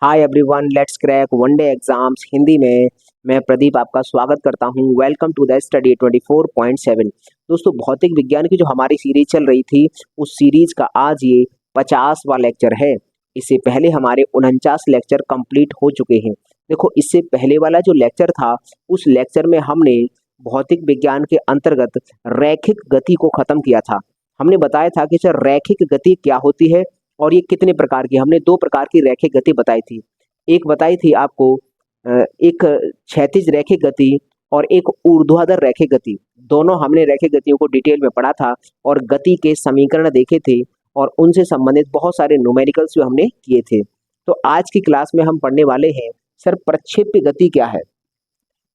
Hi everyone, let's crack one day exams Hindi में। मैं प्रदीप आपका स्वागत करता हूं। Welcome to the study 24.7। दोस्तों, भौतिक विज्ञान की जो हमारी सीरीज चल रही थी, उस सीरीज का आज ये 50वां लेक्चर है। इससे पहले हमारे 49 लेक्चर कंप्लीट हो चुके हैं। देखो, इससे पहले वाला जो लेक्चर था, उस लेक्चर में हमने भौतिक विज्ञान के अंतर्गत रैखिक गति को खत्म किया था। हमने बताया था कि सर रैखिक गति क्या होती है और ये कितने प्रकार की। हमने दो प्रकार की रैखिक गति बताई थी। एक बताई थी आपको एक क्षैतिज रैखिक गति और एक ऊर्ध्वाधर रैखिक गति। दोनों हमने रैखिक गतियों को डिटेल में पढ़ा था और गति के समीकरण देखे थे और उनसे संबंधित बहुत सारे न्यूमेरिकल्स भी हमने किए थे। तो आज की क्लास में हम पढ़ने वाले हैं सर प्रक्षेप्य गति क्या है।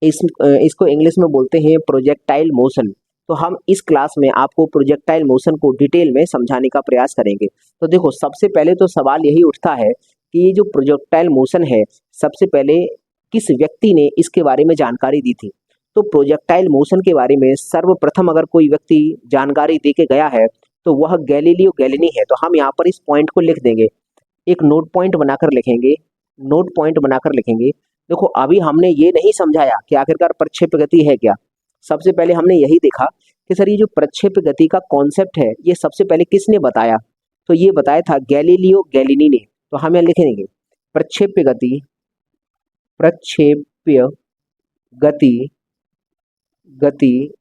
इसको इंग्लिश में बोलते हैं प्रोजेक्टाइल मोशन। तो हम इस क्लास में आपको प्रोजेक्टाइल मोशन को डिटेल में समझाने का प्रयास करेंगे। तो देखो, सबसे पहले तो सवाल यही उठता है कि ये जो प्रोजेक्टाइल मोशन है, सबसे पहले किस व्यक्ति ने इसके बारे में जानकारी दी थी। तो प्रोजेक्टाइल मोशन के बारे में सर्वप्रथम अगर कोई व्यक्ति जानकारी दे के गया है तो वह गैलीलियो गैलीली है। तो हम यहाँ पर इस पॉइंट को लिख देंगे, एक नोट पॉइंट बनाकर लिखेंगे, नोट पॉइंट बनाकर लिखेंगे। देखो, अभी हमने ये नहीं समझाया कि आखिरकार प्रक्षेप्य गति है क्या। सबसे पहले हमने यही देखा कि सर ये जो प्रक्षेप्य गति का कॉन्सेप्ट है, ये सबसे पहले किसने बताया। तो ये बताया था गैलीलियो गैलीली ने। तो हम यहाँ लिखेंगे प्रक्षेप्य गति, प्रक्षेप्य गति, गति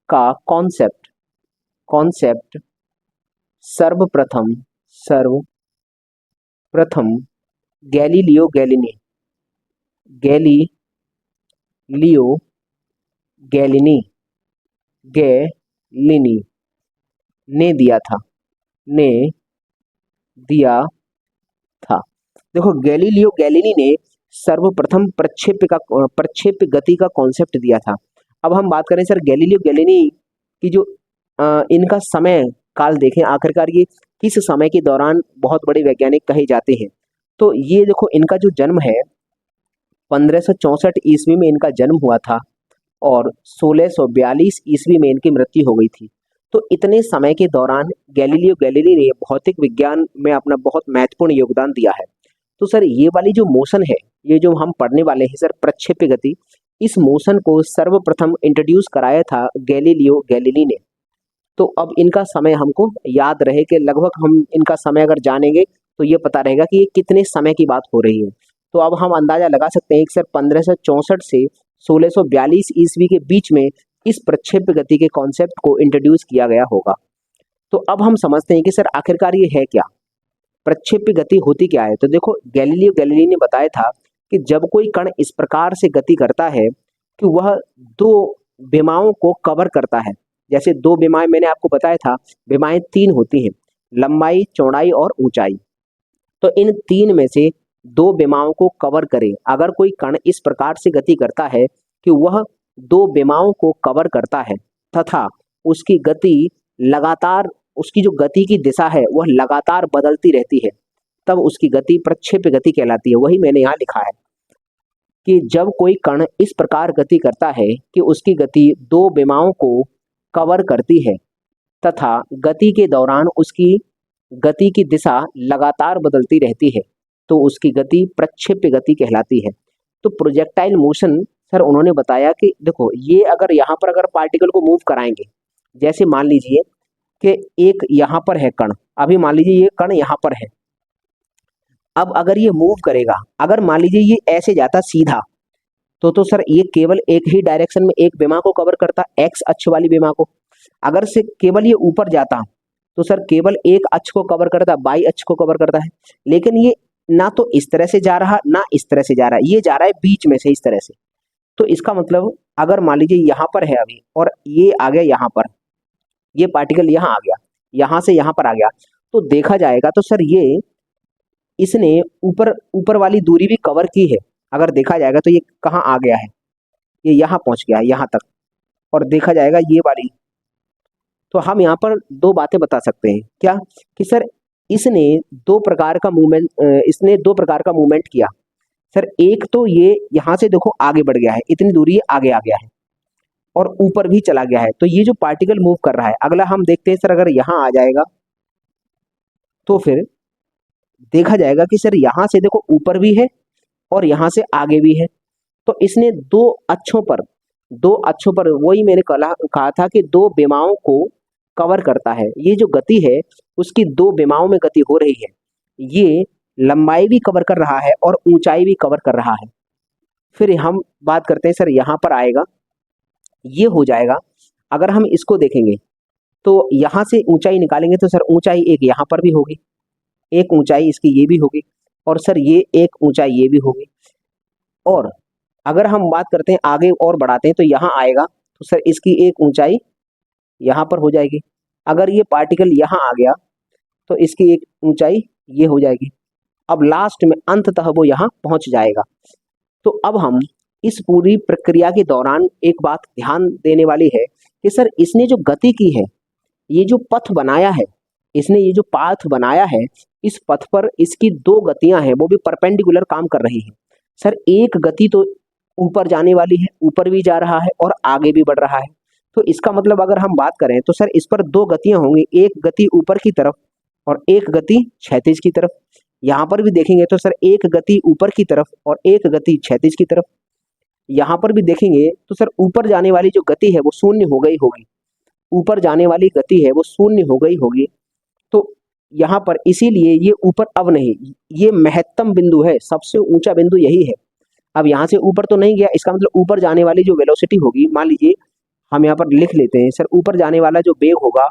का कॉन्सेप्ट, कॉन्सेप्ट सर्वप्रथम Galileo Galilei, Galileo Galilei Galilei ने दिया था, ने दिया था। देखो, गैलीलियो गैलीली ने सर्वप्रथम प्रक्षेप्य गति का कॉन्सेप्ट दिया था। अब हम बात करें सर गैलीलियो गैलीली की जो इनका समय काल देखें, आखिरकार ये किस समय के दौरान बहुत बड़े वैज्ञानिक कहे जाते हैं। तो ये देखो, इनका जो जन्म है 1564 ईस्वी में इनका जन्म हुआ था और 1642 ईस्वी में इनकी मृत्यु हो गई थी। तो इतने समय के दौरान गैलीलियो गैलीली ने भौतिक विज्ञान में अपना बहुत महत्वपूर्ण योगदान दिया है। तो सर ये वाली जो मोशन है, ये जो हम पढ़ने वाले हैं सर प्रक्षेप्य गति, इस मोशन को सर्वप्रथम इंट्रोड्यूस कराया था गैलीलियो गैलीली ने। तो अब इनका समय हमको याद रहे कि लगभग हम इनका समय अगर जानेंगे तो ये पता रहेगा कि ये कितने समय की बात हो रही है। तो अब हम अंदाजा लगा सकते हैं कि सर 1564 से 1642 ईस्वी के बीच में इस प्रक्षेप्य गति के कॉन्सेप्ट को इंट्रोड्यूस किया गया होगा। तो अब हम समझते हैं कि सर आखिरकार ये है क्या, प्रक्षेप्य गति होती क्या है। तो देखो, गैलीलियो गैलीली ने बताया था कि जब कोई कण इस प्रकार से गति करता है कि वह दो विमाओं को कवर करता है। जैसे दो विमाएं मैंने आपको बताया था, विमाएं तीन होती हैं, लंबाई, चौड़ाई और ऊंचाई। तो इन तीन में से दो विमाओं को कवर करे। अगर कोई कण इस प्रकार से गति करता है कि वह दो विमाओं को कवर करता है तथा उसकी गति लगातार, उसकी जो गति की दिशा है वह लगातार बदलती रहती है, तब उसकी गति प्रक्षेप्य गति कहलाती है। वही मैंने यहाँ लिखा है कि जब कोई कण इस प्रकार गति करता है कि उसकी गति दो विमाओं को कवर करती है तथा गति के दौरान उसकी गति की दिशा लगातार बदलती रहती है, तो उसकी गति प्रक्षेप्य गति कहलाती है। तो प्रोजेक्टाइल मोशन सर उन्होंने बताया कि देखो, ये अगर यहाँ पर अगर पार्टिकल को मूव कराएंगे, जैसे मान लीजिए कि एक यहाँ पर है कण, अभी मान लीजिए ये कण यहाँ पर है। अब अगर ये मूव करेगा, अगर मान लीजिए ये ऐसे जाता सीधा, तो सर ये केवल एक ही डायरेक्शन में एक विमा को कवर करता, एक्स अक्ष वाली विमा को। अगर से केवल ये ऊपर जाता तो सर केवल एक अक्ष को कवर करता, बाई अक्ष को कवर करता है। लेकिन ये ना तो इस तरह से जा रहा ना इस तरह से जा रहा है, ये जा रहा है बीच में से इस तरह से। तो इसका मतलब अगर मान लीजिए यहाँ पर है अभी और ये आ गया यहाँ पर, ये पार्टिकल यहाँ आ गया, यहाँ से यहाँ पर आ गया, तो देखा जाएगा तो सर ये इसने ऊपर वाली दूरी भी कवर की है। अगर देखा जाएगा तो ये कहाँ आ गया है, ये यहाँ पहुँच गया है यहाँ तक, और देखा जाएगा ये वाली। तो हम यहाँ पर दो बातें बता सकते हैं क्या, कि सर इसने दो प्रकार का मूवमेंट किया। सर एक तो ये यहाँ से देखो आगे बढ़ गया है, इतनी दूरी आगे आ गया है और ऊपर भी चला गया है। तो ये जो पार्टिकल मूव कर रहा है, अगला हम देखते हैं सर अगर यहाँ आ जाएगा तो फिर देखा जाएगा कि सर यहाँ से देखो ऊपर भी है और यहाँ से आगे भी है। तो इसने दो अक्षों पर वही मैंने कहा था कि दो विमाओं को कवर करता है। ये जो गति है उसकी दो विमाओं में गति हो रही है। ये लंबाई भी कवर कर रहा है और ऊंचाई भी कवर कर रहा है। फिर हम बात करते हैं सर, यहाँ पर आएगा, ये हो जाएगा। अगर हम इसको देखेंगे तो यहाँ से ऊंचाई निकालेंगे तो सर ऊंचाई एक यहाँ पर भी होगी, एक ऊंचाई इसकी ये भी होगी, और सर ये एक ऊंचाई ये भी होगी। और अगर हम बात करते हैं आगे और बढ़ाते हैं तो यहाँ आएगा तो सर इसकी एक ऊंचाई यहाँ पर हो जाएगी। अगर ये पार्टिकल यहाँ आ गया तो इसकी एक ऊंचाई ये हो जाएगी। अब लास्ट में अंततः वो यहाँ पहुंच जाएगा। तो अब हम इस पूरी प्रक्रिया के दौरान एक बात ध्यान देने वाली है कि सर इसने जो गति की है, ये जो पथ बनाया है, इसने ये जो पाथ बनाया है, इस पथ पर इसकी दो गतियां हैं, वो भी परपेंडिकुलर काम कर रही हैं। सर एक गति तो ऊपर जाने वाली है, ऊपर भी जा रहा है और आगे भी बढ़ रहा है। तो इसका मतलब अगर हम बात करें तो सर इस पर दो गतियां होंगी, एक गति ऊपर की तरफ और एक गति क्षैतिज की तरफ। यहाँ पर भी देखेंगे तो सर एक गति ऊपर की तरफ और एक गति क्षैतिज की तरफ। यहाँ पर भी देखेंगे तो सर ऊपर जाने वाली जो गति है वो शून्य हो गई होगी, ऊपर जाने वाली गति है वो शून्य हो गई होगी। तो यहाँ पर इसीलिए ये ऊपर अब नहीं, ये महत्तम बिंदु है, सबसे ऊंचा बिंदु यही है। अब यहाँ से ऊपर तो नहीं गया, इसका मतलब ऊपर जाने वाली जो वेलोसिटी होगी, मान लीजिए हम यहाँ पर लिख लेते हैं सर, ऊपर जाने वाला जो वेग होगा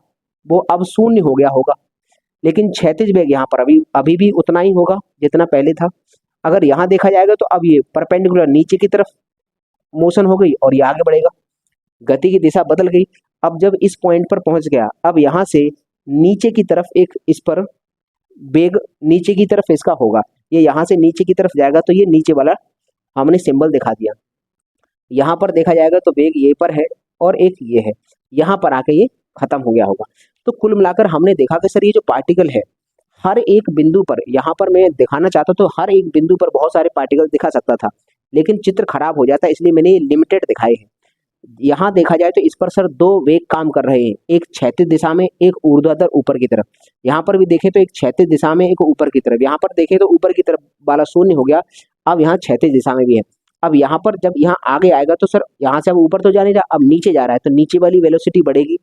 वो अब शून्य हो गया होगा, लेकिन क्षैतिज वेग यहाँ पर अभी भी उतना ही होगा जितना पहले था। अगर यहाँ देखा जाएगा तो अब ये परपेंडिकुलर नीचे की तरफ मोशन हो गई और ये आगे बढ़ेगा, गति की दिशा बदल गई। अब जब इस पॉइंट पर पहुंच गया, अब यहाँ से नीचे की तरफ एक इस पर वेग नीचे की तरफ इसका होगा, ये यहाँ से नीचे की तरफ जाएगा तो ये नीचे वाला हमने सिंबल दिखा दिया। यहाँ पर देखा जाएगा तो वेग ये पर है और एक ये है, यहाँ पर आके ये खत्म हो गया होगा। तो कुल मिलाकर हमने देखा कि सर ये जो पार्टिकल है हर एक बिंदु पर, यहाँ पर मैं दिखाना चाहता तो हर एक बिंदु पर बहुत सारे पार्टिकल दिखा सकता था, लेकिन चित्र खराब हो जाता, इसलिए मैंने लिमिटेड दिखाए हैं। यहाँ देखा जाए तो इस पर सर दो वेग काम कर रहे हैं, एक क्षैतिज दिशा में, एक ऊर्ध्वाधर ऊपर की तरफ। यहाँ पर भी देखें तो एक क्षैतिज दिशा में, एक ऊपर की तरफ। यहाँ पर देखें तो ऊपर की तरफ वाला शून्य हो गया, अब यहाँ क्षैतिज दिशा में भी है। अब यहाँ पर जब यहाँ आगे आएगा तो सर यहाँ से अब ऊपर तो जा नहीं रहा, अब नीचे जा रहा है, तो नीचे वाली वेलोसिटी बढ़ेगी।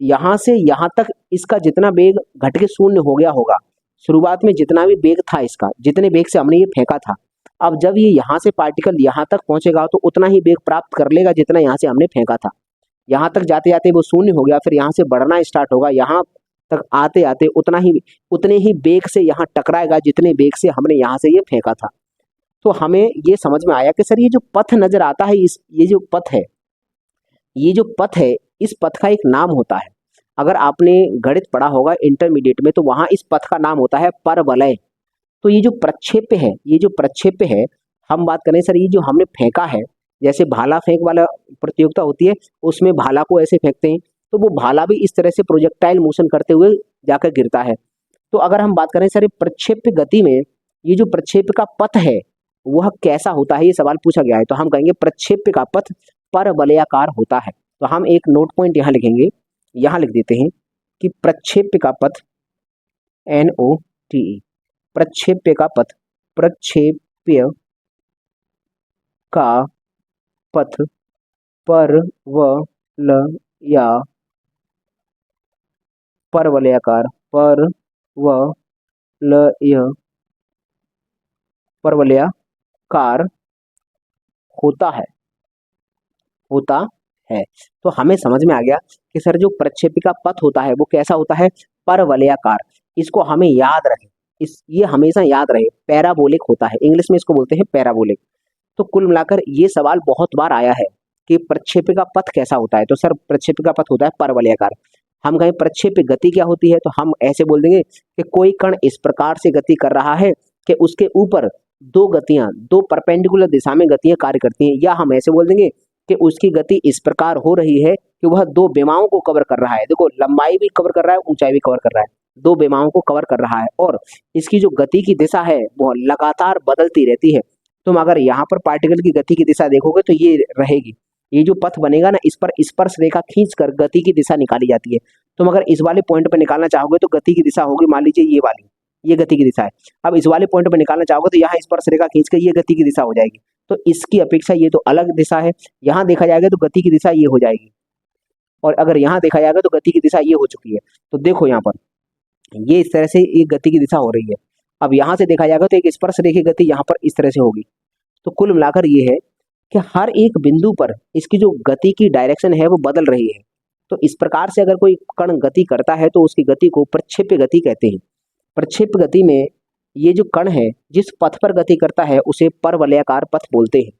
यहाँ से यहाँ तक इसका जितना वेग घट के शून्य हो गया होगा, शुरुआत में जितना भी वेग था इसका, जितने वेग से हमने ये फेंका था, अब जब ये यहाँ से पार्टिकल यहाँ तक पहुंचेगा तो उतना ही वेग प्राप्त कर लेगा जितना यहाँ से हमने फेंका था। यहाँ तक जाते जाते वो शून्य हो गया, फिर यहाँ से बढ़ना स्टार्ट होगा, यहाँ तक आते आते उतने ही वेग से यहाँ टकराएगा जितने वेग से हमने यहाँ से ये फेंका था। तो हमें ये समझ में आया कि सर ये जो पथ नजर आता है, ये जो पथ है, इस पथ का एक नाम होता है। अगर आपने गणित पढ़ा होगा इंटरमीडिएट में तो वहां इस पथ का नाम होता है परवलय। तो ये जो प्रक्षेप्य है, हम बात करें सर, ये जो हमने फेंका है, जैसे भाला फेंक वाला प्रतियोगिता होती है, उसमें भाला को ऐसे फेंकते हैं, तो वो भाला भी इस तरह से प्रोजेक्टाइल मोशन करते हुए जाकर गिरता है। तो अगर हम बात करें सर प्रक्षेप्य गति में ये जो प्रक्षेप्य का पथ है वह कैसा होता है, ये सवाल पूछा गया है, तो हम कहेंगे प्रक्षेप्य का पथ परवलयाकार होता है। तो हम एक नोट पॉइंट यहाँ लिखेंगे, यहाँ लिख देते हैं कि प्रक्षेप्य का पथ NOTE, प्रक्षेप्य का पथ, प्रक्षेप्य का पथ परवलयाकार होता है। तो हमें समझ में आ गया कि सर जो प्रक्षेप्य का पथ होता है वो कैसा होता है, परवलयाकार। इसको हमें याद रखें, ये हमेशा याद रहे, पैराबोलिक होता है, इंग्लिश में इसको बोलते हैं पैराबोलिक। तो कुल मिलाकर ये सवाल बहुत बार आया है कि प्रक्षेप्य का पथ कैसा होता है, तो सर प्रक्षेप्य का पथ होता है परवलयाकार। हम कहें प्रक्षेप्य गति क्या होती है, तो हम ऐसे बोल देंगे कि कोई कण इस प्रकार से गति कर रहा है कि उसके ऊपर दो परपेंडिकुलर दिशा में गतियां कार्य करती हैं, या हम ऐसे बोल देंगे कि उसकी गति इस प्रकार हो रही है कि वह दो विमाओं को कवर कर रहा है। देखो लंबाई भी कवर कर रहा है, ऊंचाई भी कवर कर रहा है, दो विमाओं को कवर कर रहा है, और इसकी जो गति की दिशा है वो लगातार बदलती रहती है। तुम अगर यहाँ पर पार्टिकल की गति की दिशा देखोगे तो ये रहेगी, ये जो पथ बनेगा ना, इस पर स्पर्श रेखा खींचकर गति की दिशा निकाली जाती है। तुम अगर इस वाले पॉइंट पर निकालना चाहोगे तो गति की दिशा होगी मान लीजिए ये वाली, ये गति की दिशा है। अब इस वाले पॉइंट पर निकालना चाहोगे तो यहाँ स्पर्श रेखा खींच कर ये गति की दिशा हो जाएगी। तो इसकी अपेक्षा ये तो अलग दिशा है, यहाँ देखा जाएगा तो गति की दिशा ये हो जाएगी, और अगर यहाँ देखा जाएगा तो गति की दिशा ये हो चुकी है। तो देखो यहाँ पर ये इस तरह से एक गति की दिशा हो रही है। अब यहाँ से देखा जाएगा तो एक स्पर्श रेखी गति यहाँ पर इस तरह से होगी। तो कुल मिलाकर ये है कि हर एक बिंदु पर इसकी जो गति की डायरेक्शन है वो बदल रही है। तो इस प्रकार से अगर कोई कण गति करता है तो उसकी गति को प्रक्षेप्य गति कहते हैं। प्रक्षेप्य गति में ये जो कण है जिस पथ पर गति करता है उसे परवलयाकार पथ बोलते हैं।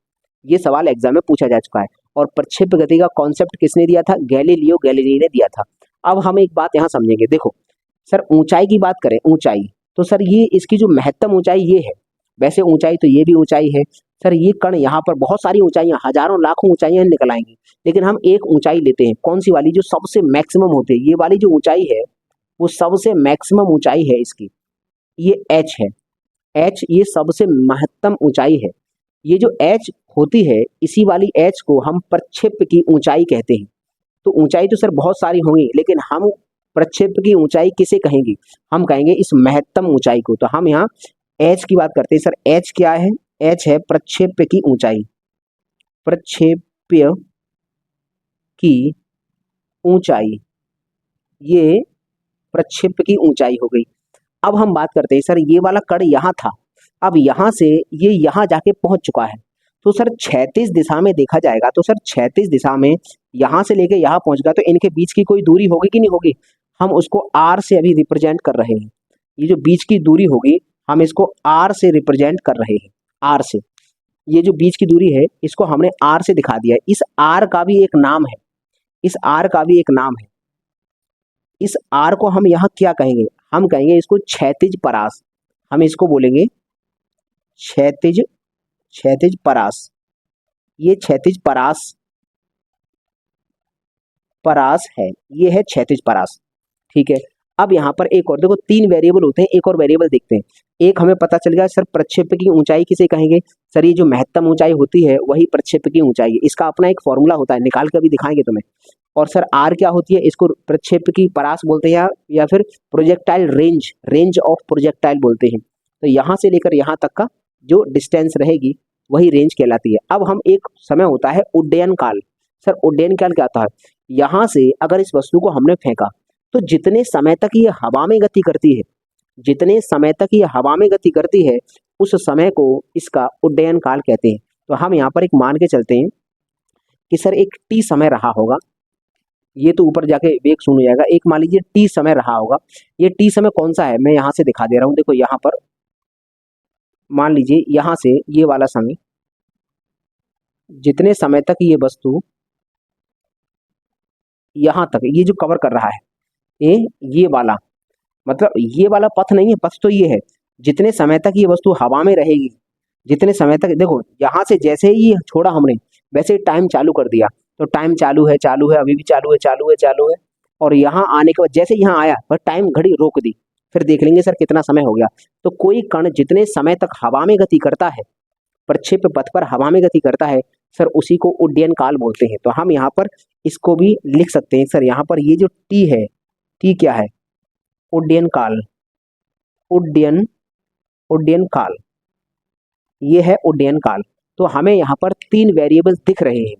ये सवाल एग्जाम में पूछा जा चुका है। और प्रक्षेप्य गति का कॉन्सेप्ट किसने दिया था? गैलीलियो गैलीली ने दिया था। अब हम एक बात यहाँ समझेंगे। देखो सर, ऊंचाई की बात करें, ऊंचाई तो सर ये इसकी जो महत्तम ऊंचाई ये है, वैसे ऊंचाई तो ये भी ऊंचाई है। सर ये कण यहाँ पर बहुत सारी ऊंचाइयां, हजारों लाखों ऊंचाइयां निकल आएंगी, लेकिन हम एक ऊंचाई लेते हैं। कौन सी वाली? जो सबसे मैक्सिमम होती है। ये वाली जो ऊंचाई है वो सबसे मैक्सिमम ऊंचाई है इसकी, ये एच है। एच ये सबसे महत्तम ऊंचाई है। ये जो एच होती है, इसी वाली एच को हम प्रक्षेप्य की ऊंचाई कहते हैं। तो ऊंचाई तो सर बहुत सारी होंगी, लेकिन हम प्रक्षेप्य की ऊंचाई किसे कहेंगे? हम कहेंगे इस महत्तम ऊंचाई को। तो हम यहाँ एच की बात करते हैं। सर एच क्या है? एच है प्रक्षेप्य की ऊंचाई। प्रक्षेप्य की ऊंचाई, ये प्रक्षेप्य की ऊंचाई हो गई। अब हम बात करते हैं सर ये वाला कण यहाँ था, अब यहाँ से ये यहाँ जाके पहुंच चुका है। तो सर क्षैतिज दिशा में देखा जाएगा तो सर क्षैतिज दिशा में यहाँ से लेके यहाँ पहुंच गया, तो इनके बीच की कोई दूरी होगी कि नहीं होगी? हम उसको आर से अभी रिप्रेजेंट कर रहे हैं। ये जो बीच की दूरी होगी हम इसको आर से रिप्रेजेंट कर रहे हैं। आर से ये जो बीच की दूरी है इसको हमने आर से दिखा दिया है। इस आर का भी एक नाम है, इस आर का भी एक नाम है। इस आर को हम यहाँ क्या कहेंगे? हम कहेंगे इसको क्षैतिज परास। हम इसको बोलेंगे क्षैतिज, क्षैतिज परास। ये क्षैतिज परास, परास है, ये है क्षैतिज परास। ठीक है। अब यहाँ पर एक और देखो, तीन वेरिएबल होते हैं, एक और वेरिएबल देखते हैं। एक हमें पता चल गया सर प्रक्षेप्य की ऊंचाई किसे कहेंगे? सर ये जो महत्तम ऊंचाई होती है वही प्रक्षेप्य की ऊंचाई है। इसका अपना एक फॉर्मूला होता है, निकाल कर भी दिखाएंगे तुम्हें। और सर आर क्या होती है? इसको प्रक्षेप्य की परास बोलते हैं या फिर projectile range, range of projectile बोलते हैं। तो यहाँ से लेकर यहाँ तक का जो डिस्टेंस रहेगी वही रेंज कहलाती है। अब हम एक समय होता है उड्डयन काल। सर उड्डयन काल क्या होता है? यहाँ से अगर इस वस्तु को हमने फेंका तो जितने समय तक ये हवा में गति करती है, जितने समय तक ये हवा में गति करती है उस समय को इसका उड्डयन काल कहते हैं। तो हम यहाँ पर एक मान के चलते हैं कि सर एक टी समय रहा होगा। ये तो ऊपर जाके वेग शून्य हो जाएगा। एक मान लीजिए टी समय रहा होगा। ये टी समय कौन सा है मैं यहाँ से दिखा दे रहा हूँ। देखो यहाँ पर मान लीजिए यहाँ से ये वाला समय, जितने समय तक ये वस्तु यहाँ तक ये जो कवर कर रहा है, ये वाला मतलब ये वाला पथ नहीं है, पथ तो ये है। जितने समय तक ये वस्तु हवा में रहेगी, जितने समय तक, देखो यहाँ से जैसे ही छोड़ा हमने वैसे ही टाइम चालू कर दिया। तो टाइम चालू है, चालू है, अभी भी चालू है, चालू है, चालू है। और यहाँ आने के बाद जैसे यहाँ आया बस टाइम घड़ी रोक दी, फिर देख लेंगे सर कितना समय हो गया। तो कोई कण जितने समय तक हवा में गति करता है, प्रक्षेप्य पथ पर हवा में गति करता है, सर उसी को उड्डयन काल बोलते हैं। तो हम यहाँ पर इसको भी लिख सकते हैं सर। यहाँ पर ये जो टी है, टी क्या है? उड्डयन काल, उड्डयन, उड्डयन काल, ये है उड्डयन काल। तो हमें यहाँ पर तीन वेरिएबल दिख रहे हैं।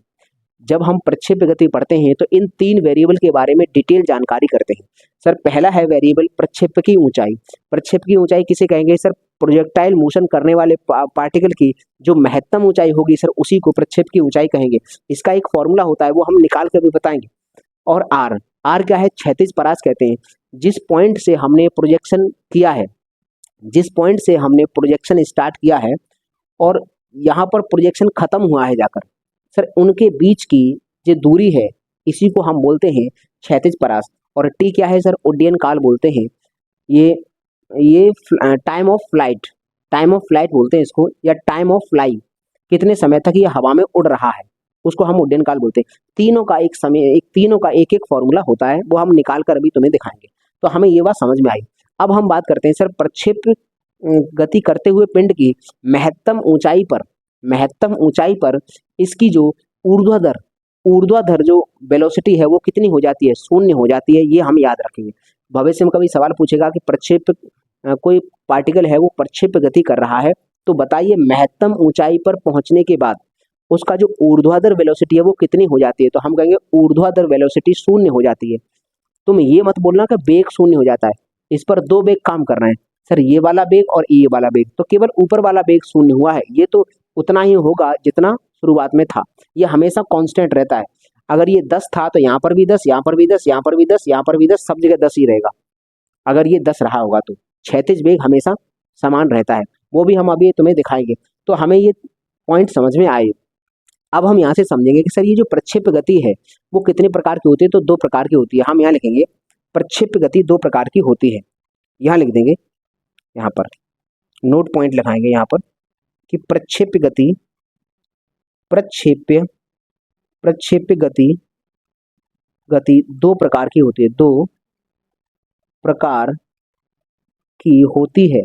जब हम प्रक्षेप्य गति पढ़ते हैं तो इन तीन वेरिएबल के बारे में डिटेल जानकारी करते हैं। सर पहला है वेरिएबल प्रक्षेप्य की ऊंचाई। प्रक्षेप्य की ऊंचाई किसे कहेंगे? सर प्रोजेक्टाइल मोशन करने वाले पार्टिकल की जो महत्तम ऊंचाई होगी सर उसी को प्रक्षेप्य की ऊंचाई कहेंगे। इसका एक फॉर्मूला होता है, वो हम निकाल कर भी बताएंगे। और आर, आर क्या है? क्षैतिज परास कहते हैं। जिस पॉइंट से हमने प्रोजेक्शन किया है, जिस पॉइंट से हमने प्रोजेक्शन स्टार्ट किया है और यहाँ पर प्रोजेक्शन खत्म हुआ है जाकर, सर उनके बीच की जो दूरी है इसी को हम बोलते हैं क्षैतिज परास। और टी क्या है? सर उड्डयन काल बोलते हैं। ये time of flight, time of flight बोलते हैं इसको, या टाइम ऑफ फ्लाई, कितने समय तक ये हवा में उड़ रहा है उसको हम उड्डयन काल बोलते हैं। तीनों का एक समय, तीनों का एक एक फॉर्मूला होता है, वो हम निकाल कर अभी तुम्हें दिखाएंगे। तो हमें ये बात समझ में आई। अब हम बात करते हैं सर प्रक्षेप्य गति करते हुए पिंड की महत्तम ऊंचाई पर, महत्तम ऊंचाई पर इसकी जो ऊर्ध्वाधर, ऊर्ध्वाधर जो वेलोसिटी है वो कितनी हो जाती है? शून्य हो जाती है। ये हम याद रखेंगे। भविष्य में कभी सवाल पूछेगा कि प्रक्षेप्य कोई पार्टिकल है वो प्रक्षेप्य गति कर रहा है, तो बताइए महत्तम ऊंचाई पर पहुंचने के बाद उसका जो ऊर्ध्वाधर वेलोसिटी है वो कितनी हो जाती है? तो हम कहेंगे ऊर्ध्वाधर वेलोसिटी शून्य हो जाती है। तुम ये मत बोलना कि वेग शून्य हो जाता है, इस पर दो वेग काम कर रहे हैं सर, ये वाला वेग और ये वाला वेग, तो केवल ऊपर वाला वेग शून्य हुआ है, ये तो उतना ही होगा जितना शुरुआत में था, ये हमेशा कांस्टेंट रहता है। अगर ये 10 था तो यहाँ पर भी 10, यहाँ पर भी 10, यहाँ पर भी 10, यहाँ पर भी 10, सब जगह 10 ही रहेगा। अगर ये 10 रहा होगा तो क्षैतिज वेग हमेशा समान रहता है, वो भी हम अभी तुम्हें दिखाएंगे। तो हमें ये पॉइंट समझ में आए। अब हम यहाँ से समझेंगे कि सर ये जो प्रक्षेप्य गति है वो कितने प्रकार की होती है? तो दो प्रकार की होती है। हम यहाँ लिखेंगे प्रक्षेप्य गति दो प्रकार की होती है, यहाँ लिख देंगे, यहाँ पर नोट पॉइंट लगाएंगे यहाँ पर कि प्रक्षेप्य गति प्रक्षेप्य गति दो प्रकार की होती है, दो प्रकार की होती है,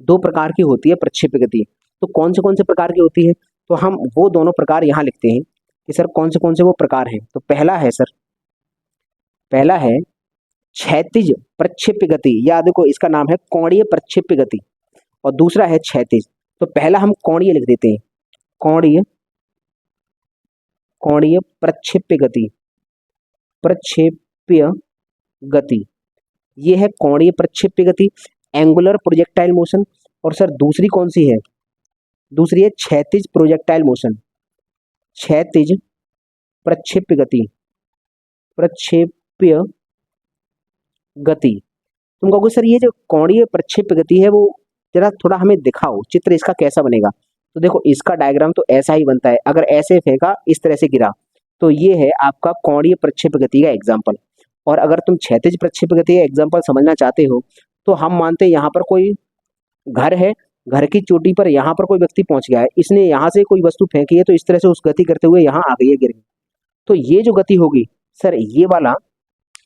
दो प्रकार की होती है प्रक्षेप्य गति। तो कौन से प्रकार की होती है? तो हम वो दोनों प्रकार यहाँ लिखते हैं कि सर कौन से वो प्रकार हैं। तो पहला है क्षैतिज प्रक्षेप्य गति, या देखो इसका नाम है कोणीय प्रक्षेप्य गति, और दूसरा है क्षैतिज। तो पहला हम कोणीय लिख देते हैं, कोणीय प्रक्षेप्य गति, ये है कोणीय प्रक्षेप्य गति, एंगुलर प्रोजेक्टाइल मोशन। और सर दूसरी कौन सी है? दूसरी है क्षैतिज प्रोजेक्टाइल मोशन, क्षैतिज प्रक्षेप्य गति। तुम कहोगे सर ये जो कोणीय प्रक्षेप्य गति है वो जरा थोड़ा हमें दिखाओ, चित्र इसका कैसा बनेगा? तो देखो इसका डायग्राम तो ऐसा ही बनता है, अगर ऐसे फेंका इस तरह से गिरा तो ये है आपका कोणीय प्रक्षेप्य गति का एग्जाम्पल। और अगर तुम क्षैतिज प्रक्षेप्य गति का एग्जाम्पल समझना चाहते हो तो हम मानते हैं यहाँ पर कोई घर है, घर की चोटी पर यहाँ पर कोई व्यक्ति पहुंच गया है, इसने यहाँ से कोई वस्तु फेंकी है, तो इस तरह से उस गति करते हुए यहाँ आ गई है, गिर गई। तो ये जो गति होगी सर, ये वाला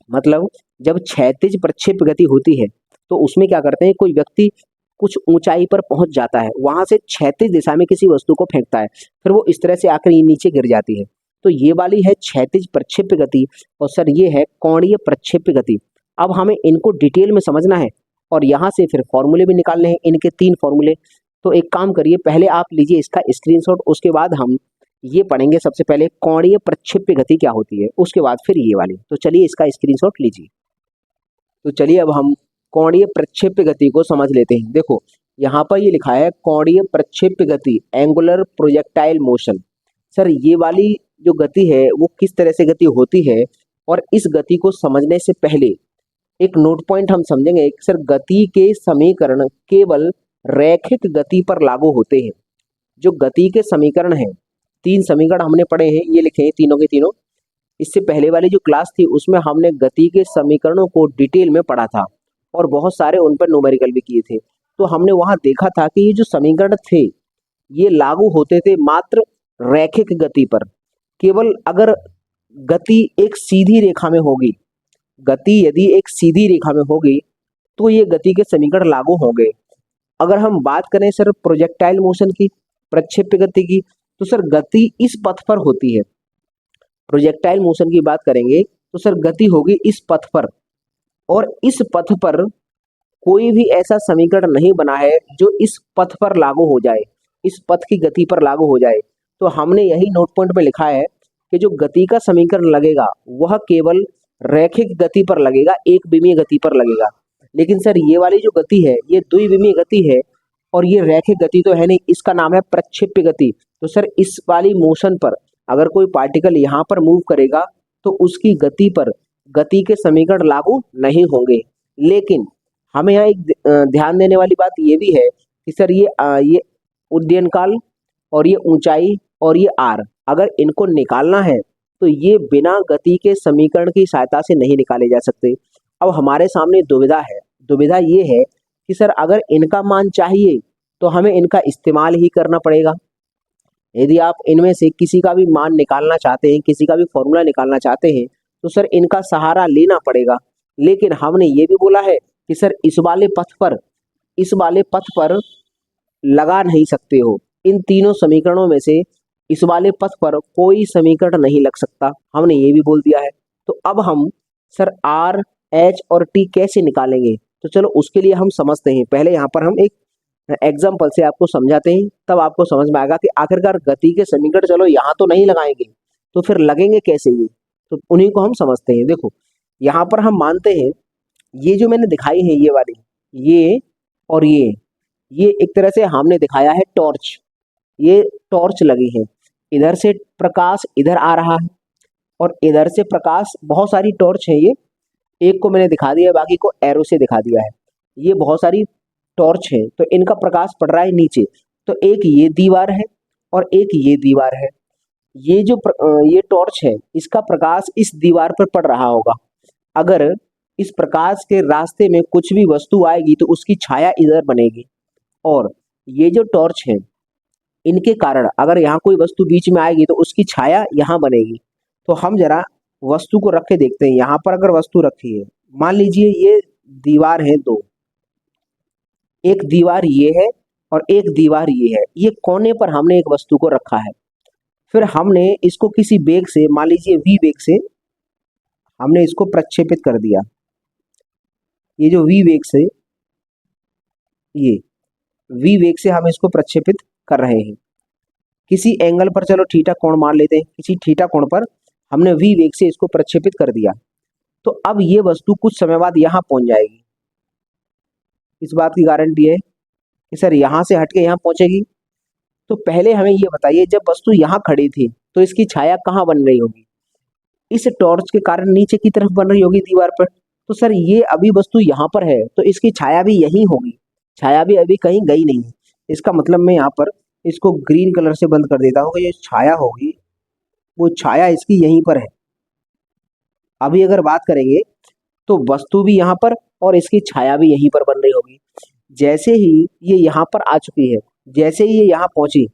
मतलब जब क्षैतिज प्रक्षेप्य गति होती है तो उसमें क्या करते हैं, कोई व्यक्ति कुछ ऊंचाई पर पहुंच जाता है, वहां से क्षैतिज दिशा में किसी वस्तु को फेंकता है, फिर वो इस तरह से आकर ये नीचे गिर जाती है। तो ये वाली है क्षैतिज प्रक्षेप्य गति, और सर ये है कोणीय प्रक्षेप्य गति। अब हमें इनको डिटेल में समझना है और यहाँ से फिर फॉर्मूले भी निकालने हैं, इनके 3 फॉर्मूले। तो एक काम करिए, पहले आप लीजिए इसका स्क्रीनशॉट, उसके बाद हम ये पढ़ेंगे सबसे पहले कोणीय प्रक्षेप्य गति क्या होती है, उसके बाद फिर ये वाली। तो चलिए इसका स्क्रीनशॉट लीजिए। तो चलिए अब हम कोणीय प्रक्षेप्य गति को समझ लेते हैं। देखो यहाँ पर ये लिखा है कोणीय प्रक्षेप्य गति, एंगुलर प्रोजेक्टाइल मोशन। सर ये वाली जो गति है वो किस तरह से गति होती है, और इस गति को समझने से पहले एक नोट पॉइंट हम समझेंगे कि सर गति के समीकरण केवल रैखिक गति पर लागू होते हैं। जो गति के समीकरण हैं, 3 समीकरण हमने पढ़े हैं, ये लिखे हैं तीनों के तीनों। इससे पहले वाली जो क्लास थी उसमें हमने गति के समीकरणों को डिटेल में पढ़ा था और बहुत सारे उन पर न्यूमेरिकल भी किए थे। तो हमने वहां देखा था कि ये जो समीकरण थे ये लागू होते थे मात्र रैखिक गति पर। केवल अगर गति एक सीधी रेखा में होगी, गति यदि एक सीधी रेखा में होगी तो ये गति के समीकरण लागू होंगे। अगर हम बात करें सर प्रोजेक्टाइल मोशन की, प्रक्षेप्य गति की, तो सर गति इस पथ पर होती है। प्रोजेक्टाइल मोशन की बात करेंगे तो सर गति होगी इस पथ पर, और इस पथ पर कोई भी ऐसा समीकरण नहीं बना है जो इस पथ पर लागू हो जाए, इस पथ की गति पर लागू हो जाए। तो हमने यही नोट पॉइंट में लिखा है कि जो गति का समीकरण लगेगा वह केवल रैखिक गति पर लगेगा, एक विमीय गति पर लगेगा। लेकिन सर ये वाली जो गति है ये द्विविमीय गति है और ये रैखिक गति तो है नहीं, इसका नाम है प्रक्षेप्य गति। तो सर इस वाली मोशन पर अगर कोई पार्टिकल यहाँ पर मूव करेगा तो उसकी गति पर गति के समीकरण लागू नहीं होंगे। लेकिन हमें यहाँ एक ध्यान देने वाली बात ये भी है कि सर ये उड्डयन काल और ये ऊंचाई और ये आर, अगर इनको निकालना है तो ये बिना गति के समीकरण की सहायता से नहीं निकाले जा सकते। अब हमारे सामने दुविधा है, दुविधा ये है कि सर अगर इनका मान चाहिए तो हमें इनका इस्तेमाल ही करना पड़ेगा। यदि आप इनमें से किसी का भी मान निकालना चाहते हैं, किसी का भी फॉर्मूला निकालना चाहते हैं, तो सर इनका सहारा लेना पड़ेगा। लेकिन हमने ये भी बोला है कि सर इस वाले पथ पर लगा नहीं सकते हो, इन तीनों समीकरणों में से इस वाले पथ पर कोई समीकरण नहीं लग सकता, हमने ये भी बोल दिया है। तो अब हम सर आर एच और टी कैसे निकालेंगे, तो चलो उसके लिए हम समझते हैं। पहले यहाँ पर हम एक एग्जाम्पल से आपको समझाते हैं, तब आपको समझ में आएगा कि आखिरकार गति के समीकरण चलो यहाँ तो नहीं लगाएंगे, तो फिर लगेंगे कैसे ये, तो उन्हीं को हम समझते हैं। देखो यहाँ पर हम मानते हैं ये जो मैंने दिखाई है ये वाली, ये और ये एक तरह से हमने दिखाया है टॉर्च, ये टॉर्च लगी है, इधर से प्रकाश इधर आ रहा है और इधर से प्रकाश, बहुत सारी टॉर्च है ये, एक को मैंने दिखा दिया, बाकी को एरो से दिखा दिया है। ये बहुत सारी टॉर्च है, तो इनका प्रकाश पड़ रहा है नीचे, तो एक ये दीवार है और एक ये दीवार है। ये जो ये टॉर्च है इसका प्रकाश इस दीवार पर पड़ रहा होगा। अगर इस प्रकाश के रास्ते में कुछ भी वस्तु आएगी तो उसकी छाया इधर बनेगी, और ये जो टॉर्च है इनके कारण अगर यहाँ कोई वस्तु बीच में आएगी तो उसकी छाया यहाँ बनेगी। तो हम जरा वस्तु को रख के देखते हैं। यहाँ पर अगर वस्तु रखी है, मान लीजिए ये दीवार है दो, एक दीवार ये है और एक दीवार ये है, ये कोने पर हमने एक वस्तु को रखा है। फिर हमने इसको किसी वेग से, मान लीजिए v वेग से हमने इसको प्रक्षेपित कर दिया। ये जो v वेग से, ये v वेग से हम इसको प्रक्षेपित कर रहे हैं किसी एंगल पर, चलो थीटा कोण मान लेते हैं, किसी थीटा कोण पर हमने v वेग से इसको प्रक्षेपित कर दिया। तो अब ये वस्तु कुछ समय बाद यहाँ पहुंच जाएगी। इस बात की गारंटी है कि सर यहाँ से हट के यहाँ पहुंचेगी। तो पहले हमें ये बताइए, जब वस्तु यहाँ खड़ी थी तो इसकी छाया कहाँ बन रही होगी? इस टॉर्च के कारण नीचे की तरफ बन रही होगी दीवार पर। तो सर ये अभी वस्तु यहाँ पर है तो इसकी छाया भी यहीं होगी, छाया भी अभी कहीं गई नहीं है। इसका मतलब मैं यहाँ पर इसको ग्रीन कलर से बंद कर देता हूँ कि ये छाया होगी, वो छाया इसकी यहीं पर है। अभी अगर बात करेंगे तो वस्तु भी यहाँ पर और इसकी छाया भी यहीं पर बन रही होगी। जैसे ही ये यहाँ पर आ चुकी है, जैसे ही ये यहाँ पहुंची,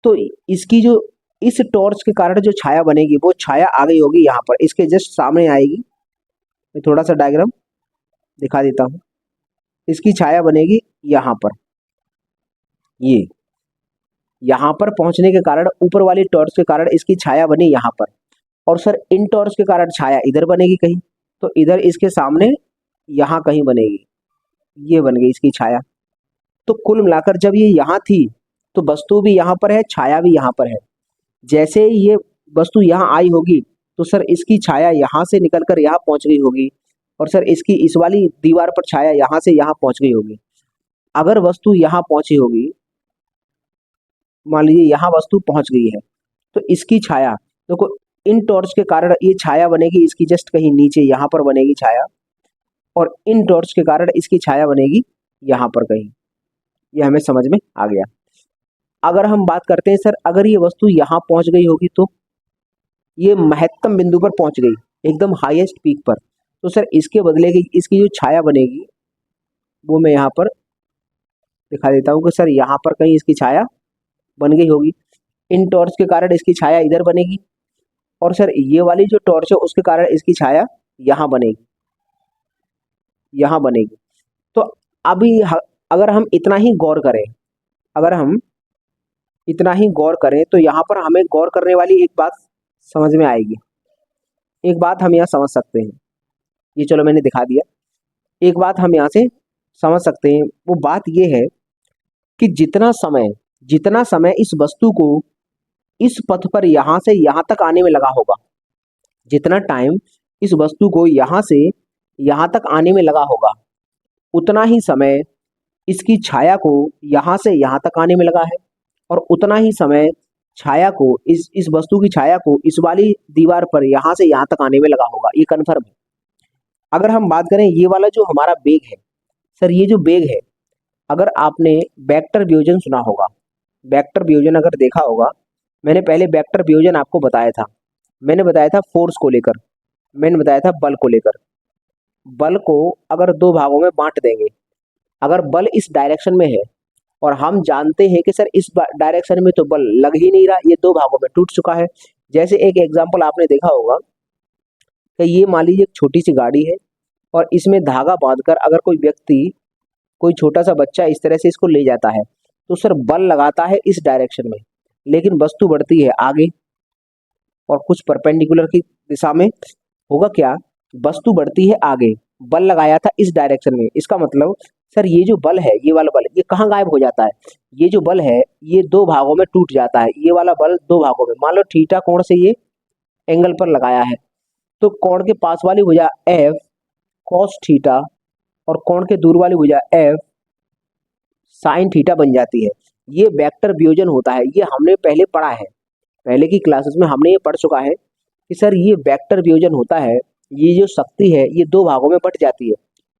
तो इसकी जो इस टॉर्च के कारण जो छाया बनेगी वो छाया आ गई होगी यहाँ पर, इसके जस्ट सामने आएगी। मैं थोड़ा सा डायग्राम दिखा देता हूँ। इसकी छाया बनेगी यहाँ पर, ये यहाँ पर पहुंचने के कारण ऊपर वाली टॉर्च के कारण इसकी छाया बनी यहाँ पर। और सर इन टॉर्च के कारण छाया इधर बनेगी कहीं, तो इधर इसके सामने यहाँ कहीं बनेगी, ये बन गई इसकी छाया। तो कुल मिलाकर जब ये यहाँ थी तो वस्तु भी यहाँ पर है, छाया भी यहाँ पर है। जैसे ही ये वस्तु यहाँ आई होगी तो सर इसकी छाया यहाँ से निकलकर यहाँ पहुँच गई होगी, और सर इसकी इस वाली दीवार पर छाया यहाँ से यहाँ पहुँच गई होगी। अगर वस्तु यहाँ पहुँची होगी, मान लीजिए यहाँ वस्तु पहुँच गई है, तो इसकी छाया देखो, इन टॉर्च के कारण ये छाया बनेगी इसकी जस्ट कहीं नीचे, यहाँ पर बनेगी छाया, और इन टॉर्च के कारण इसकी छाया बनेगी यहाँ पर कहीं। ये हमें समझ में आ गया। अगर हम बात करते हैं सर, अगर ये वस्तु यहाँ पहुँच गई होगी तो ये महत्तम बिंदु पर पहुँच गई, एकदम हाईएस्ट पीक पर, तो सर इसके बदले की इसकी जो छाया बनेगी वो मैं यहाँ पर दिखा देता हूँ कि सर यहाँ पर कहीं इसकी छाया बन गई होगी। इन टॉर्च के कारण इसकी छाया इधर बनेगी, और सर ये वाली जो टॉर्च है उसके कारण इसकी छाया यहाँ बनेगी, यहाँ बनेगी। तो अभी अगर हम इतना ही गौर करें, अगर हम इतना ही गौर करें तो यहाँ पर हमें गौर करने वाली एक बात समझ में आएगी। एक बात हम यहाँ समझ सकते हैं, ये चलो मैंने दिखा दिया। एक बात हम यहाँ से समझ सकते हैं, वो बात ये है कि जितना समय इस वस्तु को इस पथ पर यहाँ से यहाँ तक आने में लगा होगा, जितना टाइम इस वस्तु को यहाँ से यहाँ तक आने में लगा होगा, उतना ही समय इसकी छाया को यहाँ से यहाँ तक आने में लगा है, और उतना ही समय छाया को इस वस्तु की छाया को इस वाली दीवार पर यहाँ से यहाँ तक आने में लगा होगा। ये कन्फर्म है। अगर हम बात करें ये वाला जो हमारा बेग है, सर ये जो बेग है, अगर आपने वेक्टर वियोजन सुना होगा, वेक्टर वियोजन अगर देखा होगा, मैंने पहले वेक्टर वियोजन आपको बताया था। मैंने बताया था फोर्स को लेकर, मैंने बताया था बल को लेकर। बल को अगर दो भागों में बांट देंगे, अगर बल इस डायरेक्शन में है और हम जानते हैं कि सर इस डायरेक्शन में तो बल लग ही नहीं रहा, ये दो भागों में टूट चुका है। जैसे एक एग्जाम्पल आपने देखा होगा कि ये मान लीजिए एक छोटी सी गाड़ी है और इसमें धागा बांधकर अगर कोई व्यक्ति, कोई छोटा सा बच्चा इस तरह से इसको ले जाता है, तो सर बल लगाता है इस डायरेक्शन में, लेकिन वस्तु बढ़ती है आगे और कुछ परपेंडिकुलर की दिशा में। होगा क्या, वस्तु बढ़ती है आगे, बल लगाया था इस डायरेक्शन में, इसका मतलब सर ये जो बल है, ये वाला बल, ये कहाँ गायब हो जाता है? ये जो बल है ये दो भागों में टूट जाता है, ये वाला बल दो भागों में। मान लो थीटा कोण से ये एंगल पर लगाया है, तो कोण के पास वाली भुजा एफ कॉस थीटा और कोण के दूर वाली भुजा एफ साइन थीटा बन जाती है। ये वेक्टर वियोजन होता है, ये हमने पहले पढ़ा है, पहले की क्लासेस में हमने ये पढ़ चुका है कि सर ये वेक्टर वियोजन होता है। ये जो शक्ति है ये दो भागों में बट जाती है,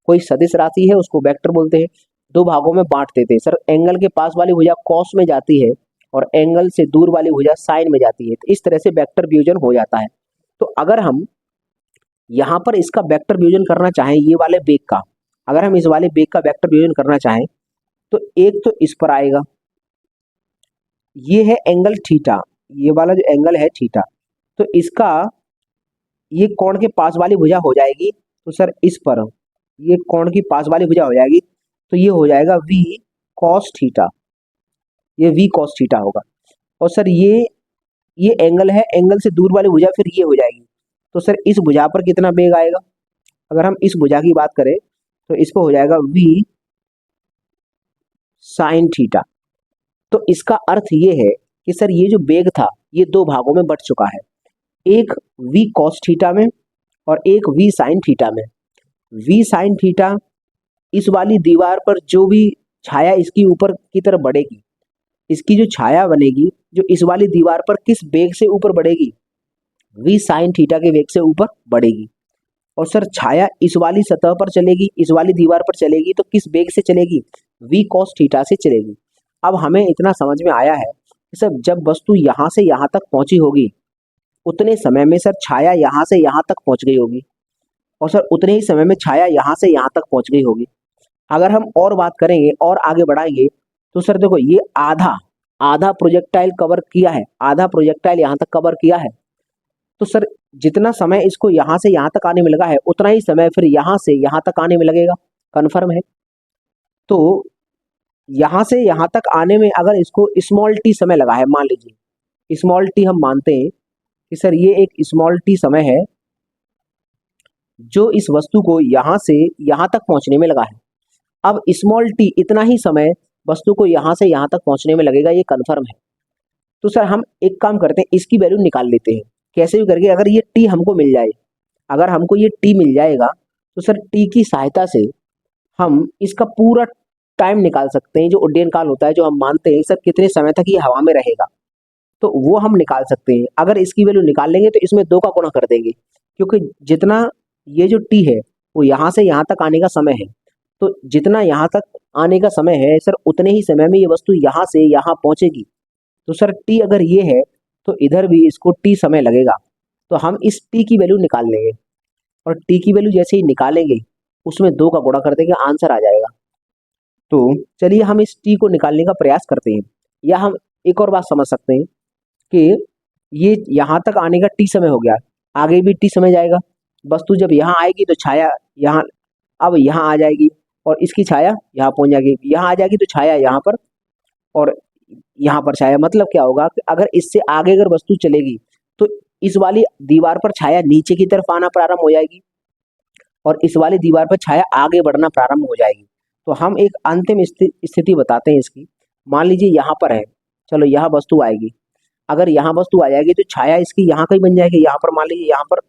कोई सदिश राशि है उसको वेक्टर बोलते हैं, दो भागों में बांट देते हैं। सर एंगल के पास वाली भुजा कॉस में जाती है और एंगल से दूर वाली भुजा साइन में जाती है, तो इस तरह से वेक्टर वियोजन हो जाता है। तो अगर हम यहाँ पर इसका वेक्टर वियोजन करना चाहें, ये वाले बेग का, अगर हम इस वाले बेग का वेक्टर वियोजन करना चाहें तो एक तो इस पर आएगा, ये है एंगल थीटा, ये वाला जो एंगल है थीटा, तो इसका ये कोण के पास वाली भुजा हो जाएगी, तो सर इस पर ये कोण की पास वाली भुजा हो जाएगी, तो ये हो जाएगा v cos थीटा, ये v cos थीटा होगा। और सर ये एंगल है, एंगल से दूर वाली भुजा फिर ये हो जाएगी, तो सर इस भुजा पर कितना बेग आएगा? अगर हम इस भुजा की बात करें तो इस पर हो जाएगा v sin थीटा। तो इसका अर्थ ये है कि सर ये जो बेग था ये दो भागों में बट चुका है, एक v cos थीटा में और एक v sin थीटा में। v sin थीटा इस वाली दीवार पर जो भी छाया इसकी ऊपर की तरफ बढ़ेगी, इसकी जो छाया बनेगी जो इस वाली दीवार पर किस वेग से ऊपर बढ़ेगी? v sin थीटा के वेग से ऊपर बढ़ेगी। और सर छाया इस वाली सतह पर चलेगी, इस वाली दीवार पर चलेगी, तो किस वेग से चलेगी? v cos थीटा से चलेगी। अब हमें इतना समझ में आया है कि सर जब वस्तु यहाँ से यहाँ तक पहुंची होगी उतने समय में सर छाया यहाँ से यहाँ तक पहुंच गई होगी, और सर उतने ही समय में छाया यहाँ से यहाँ तक पहुंच गई होगी। अगर हम और बात करेंगे और आगे बढ़ाएंगे तो सर देखो ये आधा आधा प्रोजेक्टाइल कवर किया है, आधा प्रोजेक्टाइल यहाँ तक कवर किया है, तो सर जितना समय इसको यहाँ से यहाँ तक आने में लगा है उतना ही समय फिर यहाँ से यहाँ तक आने में लगेगा, कन्फर्म है। तो यहाँ से यहाँ तक आने में अगर इसको स्मॉल टी समय लगा है, मान लीजिए स्मॉल टी, हम मानते हैं कि सर ये एक स्मॉल टी समय है जो इस वस्तु को यहाँ से यहाँ तक पहुँचने में लगा है। अब स्मॉल टी इतना ही समय वस्तु को यहाँ से यहाँ तक पहुँचने में लगेगा, ये कन्फर्म है। तो सर हम एक काम करते हैं, इसकी वैल्यू निकाल लेते हैं कैसे भी करके। अगर ये टी हमको मिल जाए, अगर हमको ये टी मिल जाएगा तो सर टी की सहायता से हम इसका पूरा टाइम निकाल सकते हैं, जो उड्डयन काल होता है, जो हम मानते हैं सर कितने समय तक ये हवा में रहेगा, तो वो हम निकाल सकते हैं। अगर इसकी वैल्यू निकाल लेंगे तो इसमें 2 का गुणा कर देंगे, क्योंकि जितना ये जो टी है वो यहाँ से यहाँ तक आने का समय है, तो जितना यहाँ तक आने का समय है सर उतने ही समय में ये वस्तु यहाँ से यहाँ पहुँचेगी। तो सर टी अगर ये है तो इधर भी इसको टी समय लगेगा, तो हम इस टी की वैल्यू निकाल लेंगे, और टी की वैल्यू जैसे ही निकालेंगे उसमें 2 का गुणा कर देंगे, आंसर आ जाएगा। तो चलिए हम इस टी को निकालने का प्रयास करते हैं। या हम एक और बात समझ सकते हैं कि ये यहाँ तक आने का टी समय हो गया, आगे भी टी समय जाएगा, वस्तु जब यहाँ आएगी तो छाया यहाँ, अब यहाँ आ जाएगी और इसकी छाया यहाँ पहुँच जाएगी, यहाँ आ जाएगी तो छाया यहाँ पर और यहाँ पर छाया। मतलब क्या होगा कि अगर इससे आगे अगर वस्तु चलेगी तो इस वाली दीवार पर छाया नीचे की तरफ आना प्रारंभ हो जाएगी और इस वाली दीवार पर छाया आगे बढ़ना प्रारंभ हो जाएगी। तो हम एक अंतिम स्थिति बताते हैं इसकी। मान लीजिए यहाँ पर है, चलो यहाँ वस्तु आएगी, अगर यहाँ वस्तु आ जाएगी तो छाया इसकी यहाँ कहीं बन जाएगी, यहाँ पर मान लीजिए यहाँ पर,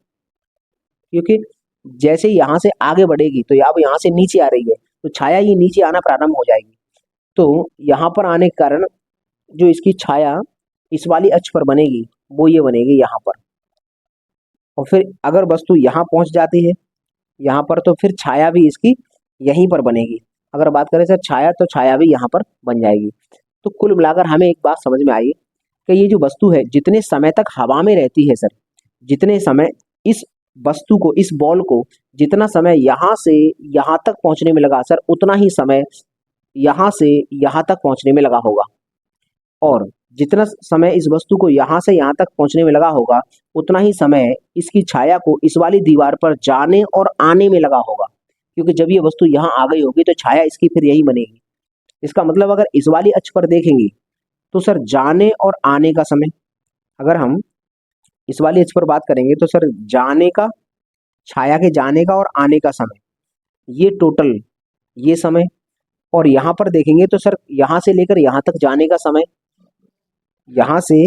क्योंकि जैसे ही यहाँ से आगे बढ़ेगी तो अब यहाँ से नीचे आ रही है तो छाया ये नीचे आना प्रारंभ हो जाएगी। तो यहाँ पर आने के कारण जो इसकी छाया इस वाली अक्ष पर बनेगी वो ये बनेगी यहाँ पर, और फिर अगर वस्तु यहाँ पहुँच जाती है यहाँ पर तो फिर छाया भी इसकी यहीं पर बनेगी। अगर बात करें सर छाया, तो छाया भी यहाँ पर बन जाएगी। तो कुल मिलाकर हमें एक बात समझ में आई कि ये जो वस्तु है जितने समय तक हवा में रहती है सर, जितने समय इस वस्तु को, इस बॉल को जितना समय यहाँ से यहाँ तक पहुँचने में लगा सर उतना ही समय यहाँ से यहाँ तक पहुँचने में लगा होगा, और जितना समय इस वस्तु को यहाँ से यहाँ तक पहुँचने में लगा होगा उतना ही समय इसकी छाया को इस वाली दीवार पर जाने और आने में लगा होगा, क्योंकि जब ये वस्तु यहाँ आ गई होगी तो छाया इसकी फिर यही बनेगी। इसका मतलब अगर इस वाली अक्ष पर देखेंगे तो सर जाने और आने का समय, अगर हम इस वाली अक्ष पर बात करेंगे तो सर जाने का, छाया के जाने का और आने का समय, ये टोटल ये समय, और यहाँ पर देखेंगे तो सर यहाँ से लेकर यहाँ तक जाने का समय, यहाँ से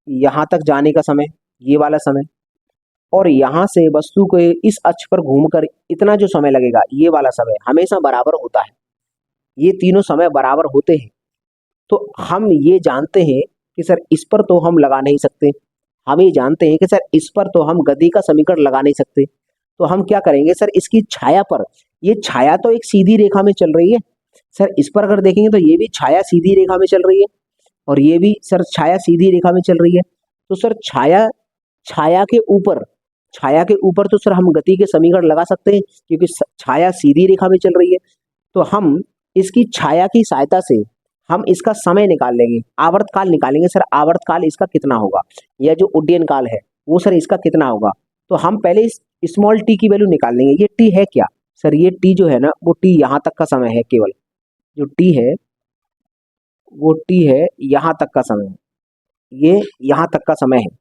यहाँ तक जाने का समय, ये वाला समय, और यहाँ से वस्तु को इस अक्ष पर घूमकर इतना जो समय लगेगा, ये वाला समय हमेशा बराबर होता है। ये तीनों समय बराबर होते हैं। तो हम ये जानते हैं कि सर इस पर तो हम लगा नहीं सकते, हम ये जानते हैं कि सर इस पर तो हम गति का समीकरण लगा नहीं सकते। तो हम क्या करेंगे सर, इसकी छाया पर, ये छाया तो एक सीधी रेखा में चल रही है सर, इस पर अगर देखेंगे तो ये भी छाया सीधी रेखा में चल रही है, और ये भी सर छाया सीधी रेखा में चल रही है। तो सर छाया छाया के ऊपर छाया के ऊपर तो सर हम गति के समीकरण लगा सकते हैं, क्योंकि छाया सीधी रेखा में चल रही है। तो हम इसकी छाया की सहायता से हम इसका समय निकाल लेंगे, आवर्तकाल निकालेंगे। सर आवर्तकाल इसका कितना होगा, या जो उड्डयन काल है वो सर इसका कितना होगा। तो हम पहले इस स्मॉल टी की वैल्यू निकाल लेंगे। ये टी है क्या सर, ये टी जो है ना वो टी यहाँ तक का समय है, केवल जो टी है वो टी है यहाँ तक का समय, ये यहाँ तक का समय है।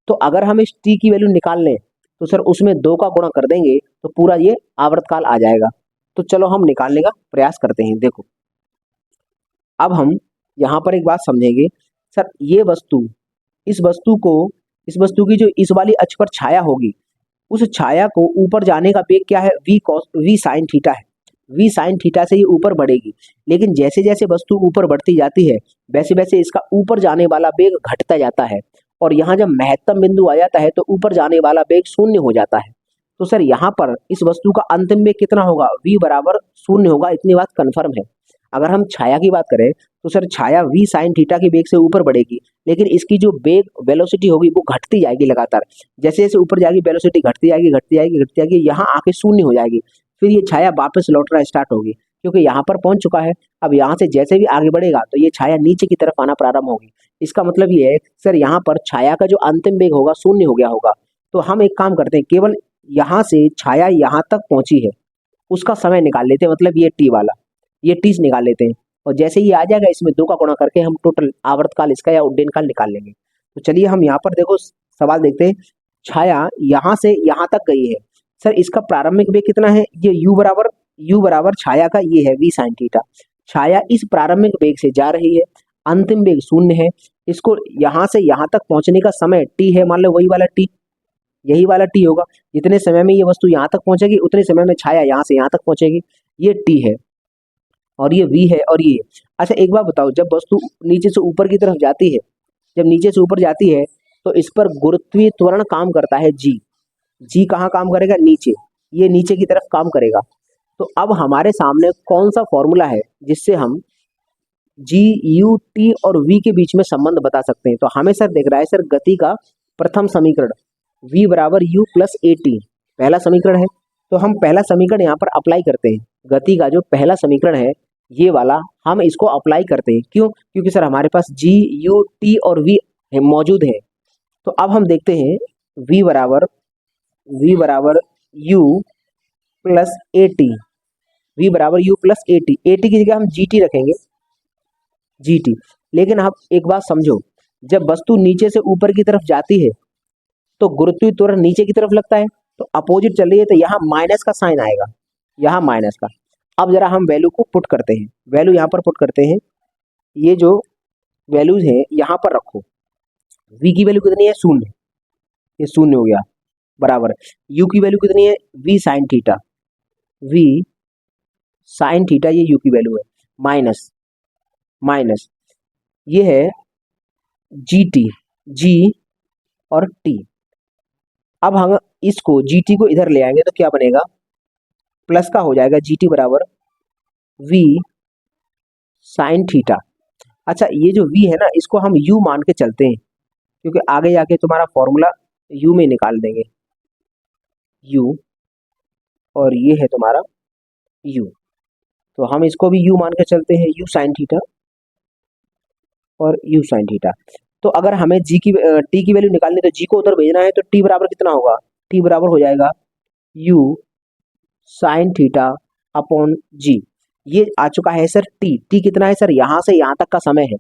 तो अगर हम इस टी की वैल्यू निकाल लें तो सर उसमें 2 का गुणा कर देंगे तो पूरा ये आवर्तकाल आ जाएगा। तो चलो हम निकालने का प्रयास करते हैं। देखो अब हम यहाँ पर एक बात समझेंगे सर, ये वस्तु इस वस्तु की जो इस वाली अक्ष पर छाया होगी, उस छाया को ऊपर जाने का वेग क्या है, वी साइन थीटा है। वी साइन थीटा से ये ऊपर बढ़ेगी, लेकिन जैसे जैसे वस्तु ऊपर बढ़ती जाती है वैसे वैसे इसका ऊपर जाने वाला वेग घटता जाता है, और यहाँ जब महत्तम बिंदु आ जाता है तो ऊपर जाने वाला वेग शून्य हो जाता है। तो सर यहाँ पर इस वस्तु का अंतिम वेग कितना होगा, v बराबर शून्य होगा, इतनी बात कन्फर्म है। अगर हम छाया की बात करें तो सर छाया v साइन थीटा के वेग से ऊपर बढ़ेगी, लेकिन इसकी जो वेग वेलोसिटी होगी वो घटती जाएगी लगातार। जैसे जैसे ऊपर जाएगी वेलोसिटी घटती जाएगी घटती जाएगी घटती जाएगी, यहाँ आके शून्य हो जाएगी। फिर ये छाया वापस लौटना स्टार्ट होगी, क्योंकि यहाँ पर पहुंच चुका है। अब यहाँ से जैसे भी आगे बढ़ेगा तो ये छाया नीचे की तरफ आना प्रारंभ होगी। इसका मतलब ये है सर यहाँ पर छाया का जो अंतिम वेग होगा शून्य हो गया होगा। तो हम एक काम करते हैं, केवल यहाँ से छाया यहाँ तक पहुंची है उसका समय निकाल लेते हैं, मतलब ये टी वाला, ये टी निकाल लेते हैं, और जैसे ही आ जाएगा इसमें 2 का गुणा करके हम टोटल आवर्तकाल इसका या उड्डयन काल निकाल लेंगे। तो चलिए हम यहाँ पर देखो सवाल देखते हैं। छाया यहाँ से यहाँ तक गई है सर, इसका प्रारंभिक वेग कितना है, ये u बराबर छाया का ये है v साइन थीटा। छाया इस प्रारंभिक वेग से जा रही है, अंतिम वेग शून्य है। इसको यहाँ से यहाँ तक पहुंचने का समय t है, मान लो वही वाला t, यही वाला t होगा। जितने समय में ये वस्तु यहाँ तक पहुंचेगी उतने समय में छाया यहाँ से यहाँ तक पहुंचेगी, ये t है और ये v है और ये। अच्छा एक बार बताओ, जब वस्तु नीचे से ऊपर की तरफ जाती है, जब नीचे से ऊपर जाती है तो इस पर गुरुत्वीय त्वरण काम करता है g। g कहाँ काम करेगा, नीचे, ये नीचे की तरफ काम करेगा। तो अब हमारे सामने कौन सा फॉर्मूला है जिससे हम g u t और v के बीच में संबंध बता सकते हैं। तो हमें सर देख रहा है सर गति का प्रथम समीकरण v बराबर u प्लस ए टी पहला समीकरण है। तो हम पहला समीकरण यहाँ पर अप्लाई करते हैं, गति का जो पहला समीकरण है ये वाला हम इसको अप्लाई करते हैं। क्यों, क्योंकि सर हमारे पास g u t और v मौजूद है। तो अब हम देखते हैं v बराबर u plus A T, v बराबर u plus A T, A T की जगह हम जी टी रखेंगे, जी टी। लेकिन आप एक बात समझो, जब वस्तु नीचे से ऊपर की तरफ जाती है तो गुरुत्वीय त्वरण नीचे की तरफ लगता है, तो अपोजिट चल रही है तो यहाँ माइनस का साइन आएगा, यहाँ माइनस का। अब जरा हम वैल्यू को पुट करते हैं, वैल्यू यहाँ पर पुट करते हैं। ये जो वैल्यूज हैं यहाँ पर रखो, v की वैल्यू कितनी है, शून्य, ये शून्य हो गया, बराबर u की वैल्यू कितनी है, v sine theta, v sine theta ये u की वैल्यू है, माइनस माइनस ये है जी टी, g और t। अब हम इसको जी टी को इधर ले आएंगे तो क्या बनेगा, प्लस का हो जाएगा जी टी बराबर v साइन थीटा। अच्छा ये जो v है ना इसको हम u मान के चलते हैं, क्योंकि आगे जाके तुम्हारा फॉर्मूला u में निकाल देंगे, u और ये है तुम्हारा u। तो हम इसको भी u मान के चलते हैं, u साइन थीटा और u साइन थीटा। तो अगर हमें t की वैल्यू निकालनी है तो g को उधर भेजना है, तो t बराबर कितना होगा, t बराबर हो जाएगा u sine theta upon g। ये आ चुका है सर t कितना है सर, यहाँ से यहाँ तक का समय है।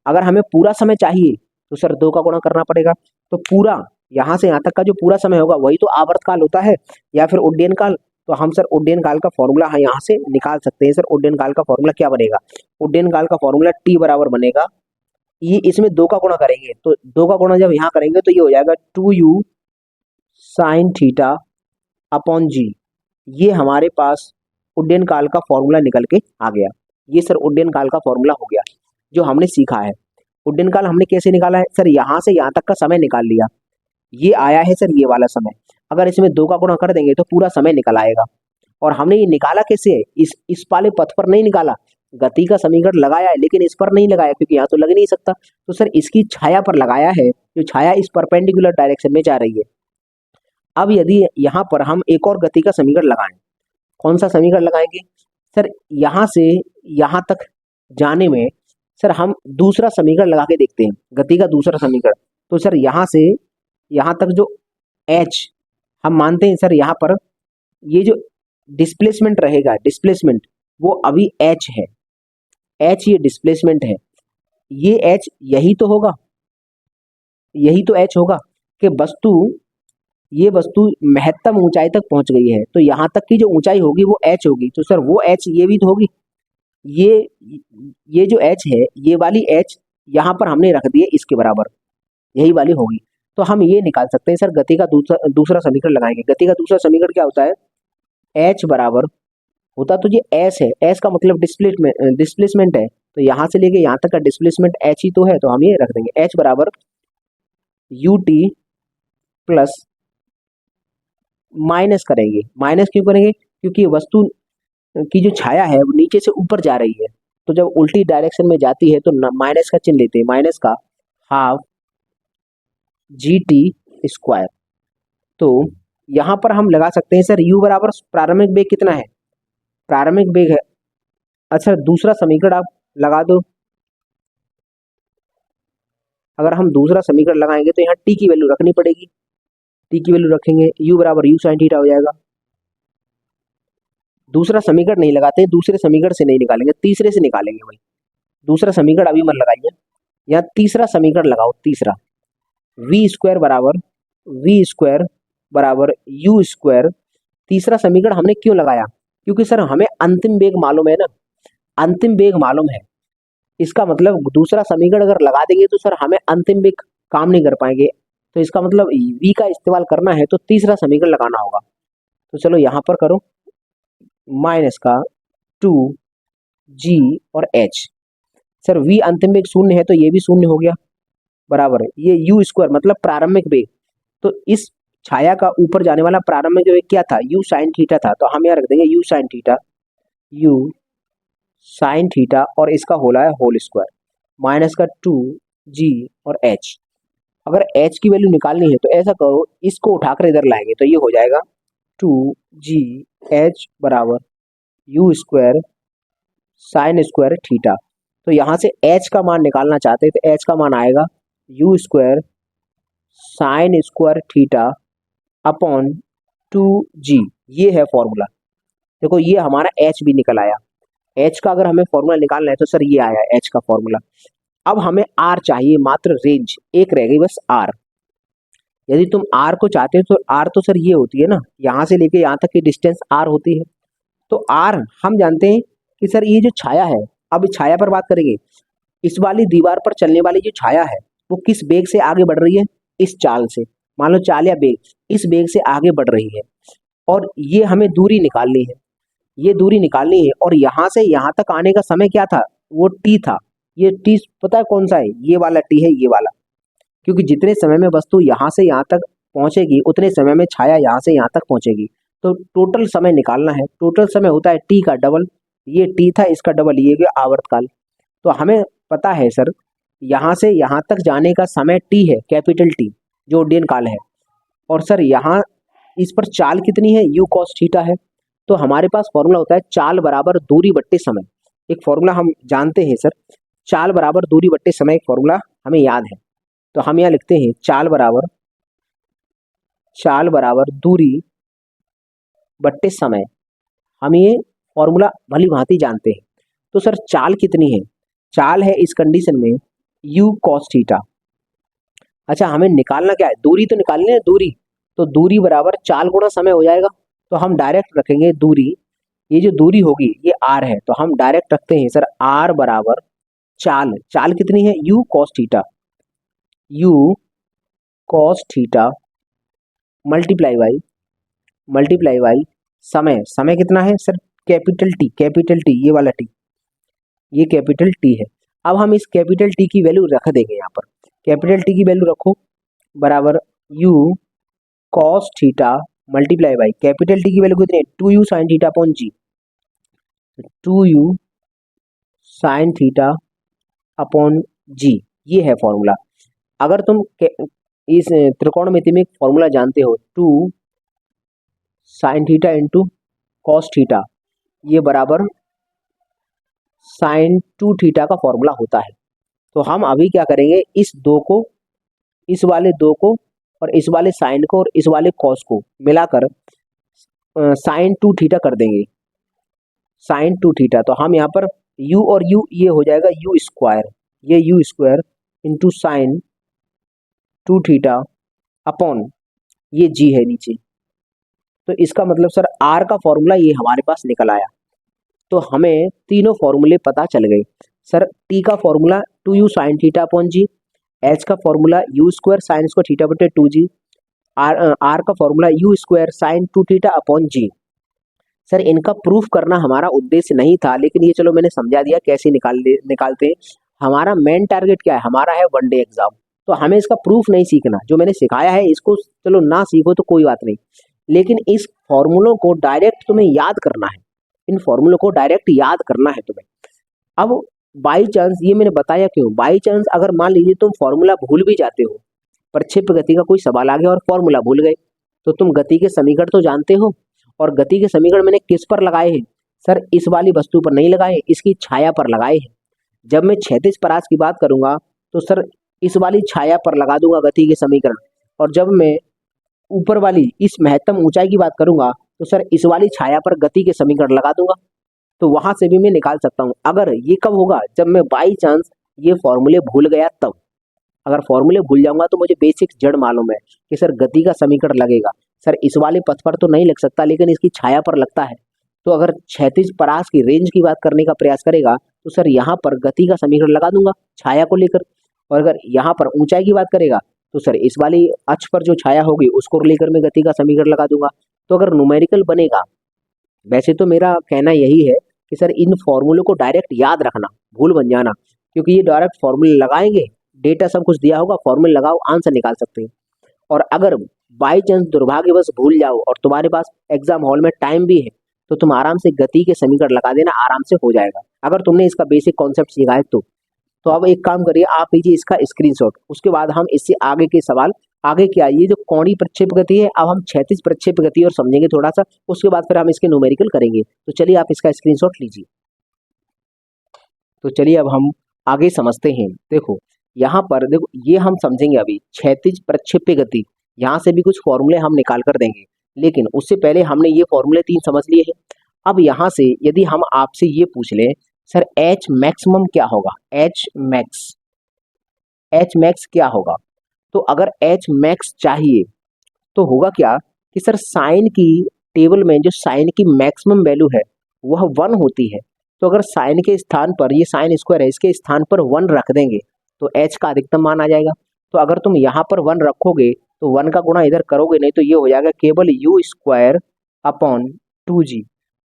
अगर हमें पूरा समय चाहिए तो सर 2 का गुणा करना पड़ेगा, तो पूरा यहाँ से यहाँ तक का जो पूरा समय होगा वही तो आवर्तकाल होता है या फिर उड्डयन काल। तो हम सर उड्डयन काल का फॉर्मूला यहाँ से निकाल सकते हैं। सर उड्डयन काल का फॉर्मूला क्या बनेगा? उड्डयन काल का फॉर्मूला टी बराबर बनेगा, ये इसमें 2 का गुणा करेंगे तो 2 का गुणा जब यहाँ करेंगे तो ये हो जाएगा 2u sine theta upon G. ये हमारे पास उड्डयन काल का फॉर्मूला निकल के आ गया। ये सर उड्डयन काल का फॉर्मूला हो गया जो हमने सीखा है। उड्डयन काल हमने कैसे निकाला है? सर यहाँ से यहाँ तक का समय निकाल लिया, ये आया है सर ये वाला समय। अगर इसमें 2 का गुणा कर देंगे तो पूरा समय निकल आएगा। और हमने ये निकाला कैसे है? इस वाले पथ पर नहीं निकाला, गति का समीकरण लगाया है लेकिन इस पर नहीं लगाया क्योंकि यहाँ तो लग नहीं सकता। तो सर इसकी छाया पर लगाया है, जो छाया इस परपेंडिकुलर डायरेक्शन में जा रही है। अब यदि यहाँ पर हम एक और गति का समीकरण लगाएं, कौन सा समीकरण लगाएंगे? सर यहाँ से यहाँ तक जाने में सर हम दूसरा समीकरण लगा के देखते हैं, गति का दूसरा समीकरण। तो सर यहाँ से यहाँ तक जो h हम मानते हैं सर यहाँ पर ये जो डिस्प्लेसमेंट रहेगा, डिस्प्लेसमेंट वो अभी h है, h ये डिस्प्लेसमेंट है, ये h यही तो होगा, यही तो h होगा कि ये वस्तु महत्तम ऊंचाई तक पहुंच गई है, तो यहाँ तक की जो ऊंचाई होगी वो h होगी। तो सर वो h ये भी तो होगी, ये जो h है ये वाली h यहाँ पर हमने रख दी है इसके बराबर, यही वाली होगी। तो हम ये निकाल सकते हैं सर गति का दूसरा समीकरण लगाएंगे। गति का दूसरा समीकरण क्या होता है? h बराबर होता तो ये s है, s का मतलब डिस्प्लेसमेंट है, तो यहाँ से लेके यहाँ तक का डिस्प्लेसमेंट h ही तो है, तो हम ये रख देंगे h बराबर ut प्लस माइनस करेंगे। माइनस क्यों करेंगे? क्योंकि वस्तु की जो छाया है वो नीचे से ऊपर जा रही है, तो जब उल्टी डायरेक्शन में जाती है तो माइनस का चिन्ह लेते हैं, माइनस का हाफ GT स्क्वायर। तो यहाँ पर हम लगा सकते हैं सर u बराबर प्रारंभिक वेग कितना है? प्रारंभिक वेग है, अच्छा दूसरा समीकरण आप लगा दो। अगर हम दूसरा समीकरण लगाएंगे तो यहाँ t की वैल्यू रखनी पड़ेगी, t की वैल्यू रखेंगे u बराबर u साइन थीटा हो जाएगा। दूसरा समीकरण नहीं लगाते, दूसरे समीकरण से नहीं निकालेंगे, तीसरे से निकालेंगे भाई। दूसरा समीकरण अभी मत लगाइए, यहाँ तीसरा समीकरण लगाओ। तीसरा v स्क्वायर बराबर u स्क्वायर। तीसरा समीकरण हमने क्यों लगाया? क्योंकि सर हमें अंतिम वेग मालूम है ना, अंतिम वेग मालूम है, इसका मतलब दूसरा समीकरण अगर लगा देंगे तो सर हमें अंतिम वेग काम नहीं कर पाएंगे, तो इसका मतलब v का इस्तेमाल करना है तो तीसरा समीकरण लगाना होगा। तो चलो यहाँ पर करो, माइनस का 2g और h। सर v अंतिम वेग शून्य है तो ये भी शून्य हो गया, बराबर है ये u स्क्वायर मतलब प्रारंभिक वेग। तो इस छाया का ऊपर जाने वाला प्रारंभिक वेग क्या था? u साइन थीटा था, तो हम यहाँ रख देंगे u साइन थीटा और इसका होला है होल स्क्वायर, माइनस का 2g और h। अगर h की वैल्यू निकालनी है तो ऐसा करो, इसको उठाकर इधर लाएंगे तो ये हो जाएगा 2gh बराबर u square sine square theta. तो यहाँ से h का मान निकालना चाहते हैं तो h का मान आएगा u square sine square theta upon 2g। ये है फॉर्मूला, देखो ये हमारा h भी निकल आया। h का अगर हमें फॉर्मूला निकालना है तो सर ये आया h का फॉर्मूला। अब हमें r चाहिए, मात्र रेंज एक रह गई बस r। यदि तुम r को चाहते हो तो r तो सर ये होती है ना, यहाँ से लेके यहाँ तक की डिस्टेंस r होती है। तो r हम जानते हैं कि सर ये जो छाया है, अब छाया पर बात करेंगे, इस वाली दीवार पर चलने वाली जो छाया है वो किस वेग से आगे बढ़ रही है? इस चाल से, मान लो चाल या वेग, इस वेग से आगे बढ़ रही है और ये हमें दूरी निकालनी है, ये दूरी निकालनी है। और यहाँ से यहाँ तक आने का समय क्या था? वो t था। ये t पता है कौन सा है? ये वाला t है, ये वाला, क्योंकि जितने समय में वस्तु यहाँ से यहाँ तक पहुंचेगी उतने समय में छाया यहाँ से यहाँ तक पहुंचेगी। तो टोटल समय निकालना है, टोटल समय होता है t का डबल, ये t था इसका डबल, ये गया आवर्तकाल। तो हमें पता है सर यहाँ से यहाँ तक जाने का समय t है, कैपिटल T, जो उड्डयन काल है। और सर यहाँ इस पर चाल कितनी है? u cos थीटा है। तो हमारे पास फॉर्मूला होता है चाल बराबर दूरी बट्टे समय। एक फॉर्मूला हम जानते हैं सर, चाल बराबर दूरी बट्टे समय, एक फॉर्मूला हमें याद है। तो हम यहाँ लिखते हैं चाल बराबर दूरी बट्टे समय। हम ये फॉर्मूला भली भांति जानते हैं। तो सर चाल कितनी है? चाल है इस कंडीशन में u cos थीटा। अच्छा हमें निकालना क्या है? दूरी तो निकालनी है, दूरी। तो दूरी बराबर चाल गुणा समय हो जाएगा। तो हम डायरेक्ट रखेंगे दूरी, ये जो दूरी होगी ये r है, तो हम डायरेक्ट रखते हैं सर r बराबर चाल, चाल कितनी है u cos theta, u cos theta multiply by समय, समय कितना है सर कैपिटल टी ये वाला टी, ये कैपिटल टी है। अब हम इस कैपिटल टी की वैल्यू रख देंगे यहाँ पर, कैपिटल टी की वैल्यू रखो बराबर u cos theta multiply by capital T की वैल्यू कितनी है 2u sin थीटा अपॉन जी, 2u sin theta upon G, ये है फॉर्मूला। अगर तुम इस त्रिकोणमिति में फॉर्मूला जानते हो 2 sin theta into cos theta, ये बराबर sin 2 थीटा का फॉर्मूला होता है। तो हम अभी क्या करेंगे, इस दो को, इस वाले दो को और इस वाले साइन को और इस वाले कॉस को मिलाकर sin 2 थीटा कर देंगे, sin 2 थीटा। तो हम यहाँ पर u और u ये हो जाएगा u स्क्वायर, ये u square into sine 2 theta upon ये g है नीचे। तो इसका मतलब सर r का फॉर्मूला ये हमारे पास निकल आया। तो हमें तीनों फॉर्मूले पता चल गए सर। t का formula 2u sin theta upon G, h का formula u square sine square theta बटे 2g, r का formula u square sine 2 theta upon G. Sir इनका प्रूफ करना हमारा उद्देश्य नहीं था, लेकिन ये चलो मैंने समझा दिया कैसे निकालते हैं। हमारा मेन टारगेट क्या है, हमारा है वनडे एग्जाम, तो हमें इसका प्रूफ नहीं सीखना, जो मैंने सिखाया है इसको चलो ना सीखो तो कोई बात नहीं, लेकिन इस फॉर्मूलों को डायरेक्ट तुम्हें याद करना है, इन फॉर्मूलों को डायरेक्ट याद करना है तुम्हें। अब बाई चांस, ये मैंने बताया क्यों, बाई चांस अगर मान लीजिए तुम फॉर्मूला भूल भी जाते हो, प्रक्षेप्य गति का कोई सवाल आ गया और फॉर्मूला भूल गए, तो तुम गति के समीकरण तो जानते हो, और गति के समीकरण मैंने किस पर लगाए हैं सर, इस वाली वस्तु पर नहीं लगाए, इसकी छाया पर लगाए हैं। जब मैं क्षैतिज परास की बात करूंगा तो सर इस वाली छाया पर लगा दूंगा गति के समीकरण, और जब मैं ऊपर वाली इस महत्तम ऊंचाई की बात करूंगा तो सर इस वाली छाया पर गति के समीकरण लगा दूंगा। तो वहां से भी मैं निकाल सकता हूं। अगर ये कब होगा, जब मैं बाई चांस ये फॉर्मूले भूल गया तब। अगर फॉर्मूले भूल जाऊंगा तो मुझे बेसिक जड़ मालूम है कि सर गति का समीकरण लगेगा, सर इस वाले पथ पर तो नहीं लग सकता लेकिन इसकी छाया पर लगता है। तो अगर क्षैतिज परास की रेंज की बात करने का प्रयास करेगा तो सर यहाँ पर गति का समीकरण लगा दूंगा छाया को लेकर, और अगर यहाँ पर ऊंचाई की बात करेगा तो सर इस वाली अक्ष पर जो छाया होगी उसको लेकर मैं गति का समीकरण लगा दूंगा। तो अगर न्यूमेरिकल बनेगा, वैसे तो मेरा कहना यही है कि सर इन फॉर्मूलों को डायरेक्ट याद रखना, भूल बन जाना, क्योंकि ये डायरेक्ट फॉर्मूले लगाएंगे, डेटा सब कुछ दिया होगा, फॉर्मूले लगाओ आंसर निकाल सकते हैं। और अगर बाई चांस दुर्भाग्यवश भूल जाओ और तुम्हारे पास एग्जाम हॉल में टाइम भी है तो तुम आराम से गति के समीकरण लगा देना, आराम से हो जाएगा अगर तुमने इसका बेसिक कॉन्सेप्ट सीखा है तो अब एक काम करिए, आप लीजिए इसका स्क्रीनशॉट, उसके बाद हम इससे आगे के सवाल, आगे क्या, ये जो कोणीय प्रक्षेप गति है, अब हम क्षैतिज प्रक्षेप गति और समझेंगे थोड़ा सा, उसके बाद फिर हम इसके न्यूमेरिकल करेंगे। तो चलिए आप इसका स्क्रीनशॉट लीजिए। तो चलिए अब हम आगे समझते हैं। देखो यहाँ पर देखो, ये हम समझेंगे अभी क्षैतिज प्रक्षेप्य गति, यहाँ से भी कुछ फॉर्मूले हम निकाल कर देंगे, लेकिन उससे पहले हमने ये फॉर्मूले 3 समझ लिए हैं। अब यहाँ से यदि हम आपसे ये पूछ लें सर एच मैक्सिमम क्या होगा, एच मैक्स क्या होगा, तो अगर एच मैक्स चाहिए तो होगा क्या कि सर साइन की टेबल में जो साइन की मैक्सिमम वैल्यू है वह 1 होती है। तो अगर साइन के स्थान पर, ये साइन स्क्वायर है, इसके स्थान पर 1 रख देंगे तो एच का अधिकतम मान आ जाएगा। तो अगर तुम यहाँ पर 1 रखोगे तो 1 का गुणा इधर करोगे नहीं तो ये हो जाएगा केवल u स्क्वायर अपॉन 2g।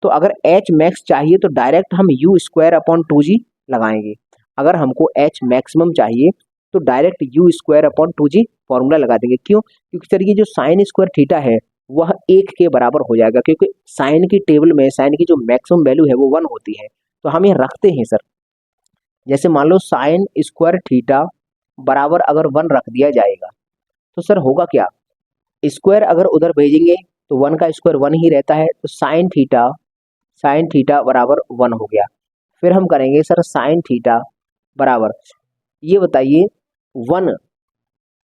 तो अगर एच मैक्स चाहिए तो डायरेक्ट हम u स्क्वायर अपॉन 2g लगाएंगे। अगर हमको एच मैक्सिमम चाहिए तो direct u square upon 2g formula लगा देंगे। क्यों? क्योंकि सर ये जो साइन स्क्वायर थीटा है वह 1 के बराबर हो जाएगा, क्योंकि साइन की टेबल में साइन की जो मैक्सिमम वैल्यू है वो 1 होती है। तो हम ये रखते हैं सर, जैसे मान लो साइन स्क्वायर थीटा बराबर अगर 1 रख दिया जाएगा तो सर होगा क्या, स्क्वायर अगर उधर भेजेंगे तो 1 का स्क्वायर 1 ही रहता है, तो साइन थीटा बराबर 1 हो गया। फिर हम करेंगे सर साइन थीटा बराबर, ये बताइए 1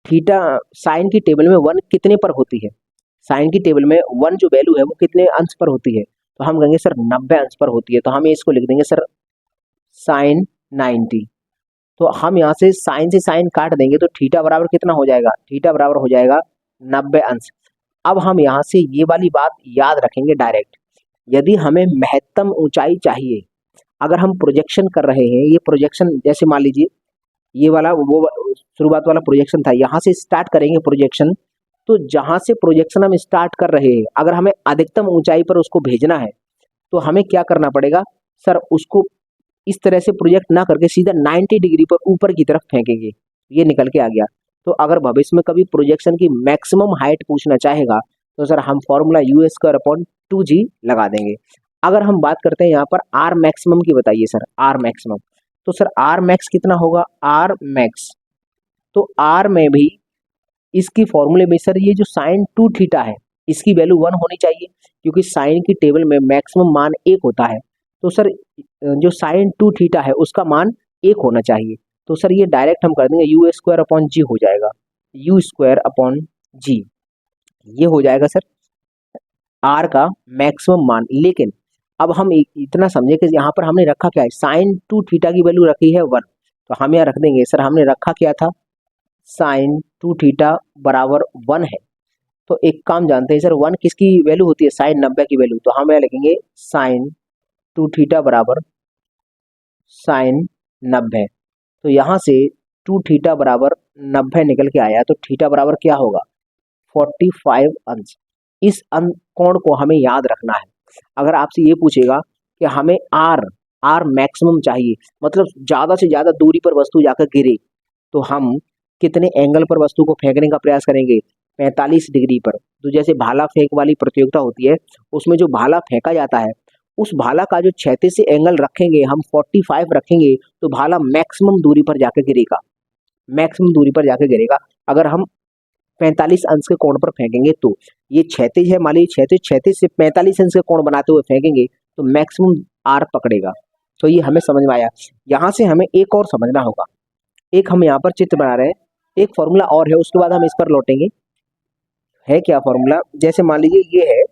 थीटा, साइन की टेबल में 1 कितने पर होती है, साइन की टेबल में 1 जो वैल्यू है वो कितने अंश पर होती है, तो हम कहेंगे सर 90 अंश पर होती है। तो हम इसको लिख देंगे सर साइन 90। तो हम यहाँ से साइन काट देंगे तो थीटा बराबर कितना हो जाएगा, थीटा बराबर हो जाएगा 90 अंश। अब हम यहाँ से ये वाली बात याद रखेंगे डायरेक्ट। यदि हमें महत्तम ऊंचाई चाहिए, अगर हम प्रोजेक्शन कर रहे हैं, ये प्रोजेक्शन जैसे मान लीजिए ये वाला वो शुरुआत वाला प्रोजेक्शन था, यहाँ से स्टार्ट करेंगे प्रोजेक्शन। तो जहाँ से प्रोजेक्शन हम स्टार्ट कर रहे हैं, अगर हमें अधिकतम ऊंचाई पर उसको भेजना है तो हमें क्या करना पड़ेगा सर, उसको इस तरह से प्रोजेक्ट ना करके सीधा 90 डिग्री पर ऊपर की तरफ फेंकेंगे, ये निकल के आ गया। तो अगर भविष्य में कभी प्रोजेक्शन की मैक्सिमम हाइट पूछना चाहेगा तो सर हम फॉर्मूला u² / 2g लगा देंगे। अगर हम बात करते हैं यहाँ पर आर मैक्सिमम की, बताइए सर आर मैक्सिमम, तो सर आर मैक्स कितना होगा, आर मैक्स, तो आर में भी इसकी फॉर्मूले में सर ये जो साइन 2θ है इसकी वैल्यू 1 होनी चाहिए, क्योंकि साइन की टेबल में मैक्सिमम मान 1 होता है। तो सर जो साइन 2θ है उसका मान 1 होना चाहिए। तो सर ये डायरेक्ट हम कर देंगे u² / g हो जाएगा, u²/g ये हो जाएगा सर आर का मैक्सिमम मान। लेकिन अब हम इतना समझे कि यहाँ पर हमने रखा क्या है, साइन 2θ की वैल्यू रखी है 1, तो हम यहाँ रख देंगे सर हमने रखा क्या था, साइन 2θ बराबर 1 है। तो एक काम जानते हैं सर 1 किसकी वैल्यू होती है, साइन 90 की वैल्यू। तो हम यहाँ लिखेंगे साइन 2θ बराबर साइन 90। तो यहाँ से 2θ बराबर 90 निकल के आया, तो थीटा बराबर क्या होगा, 45 अंश। इस कोण को हमें याद रखना है। अगर आपसे ये पूछेगा कि हमें आर मैक्सिमम चाहिए, मतलब ज़्यादा से ज़्यादा दूरी पर वस्तु जाकर गिरे, तो हम कितने एंगल पर वस्तु को फेंकने का प्रयास करेंगे, 45 डिग्री पर। तो जैसे भाला फेंक वाली प्रतियोगिता होती है, उसमें जो भाला फेंका जाता है उस भाला का जो क्षैतिज से एंगल रखेंगे हम 45 रखेंगे, तो भाला मैक्सिमम दूरी पर जाकर गिरेगा, मैक्सिमम दूरी पर जाकर गिरेगा। अगर हम 45 अंश के कोण पर फेंकेंगे तो ये क्षैतिज है, मान लीजिए क्षैतिज से 45 अंश के कोण बनाते हुए फेंकेंगे तो मैक्सिमम आर पकड़ेगा। तो ये हमें समझ में आया। यहाँ से हमें एक और समझना होगा, एक हम यहाँ पर चित्र बना रहे हैं, एक फॉर्मूला और है, उसके बाद हम इस पर लौटेंगे। है क्या फॉर्मूला, जैसे मान लीजिए ये है,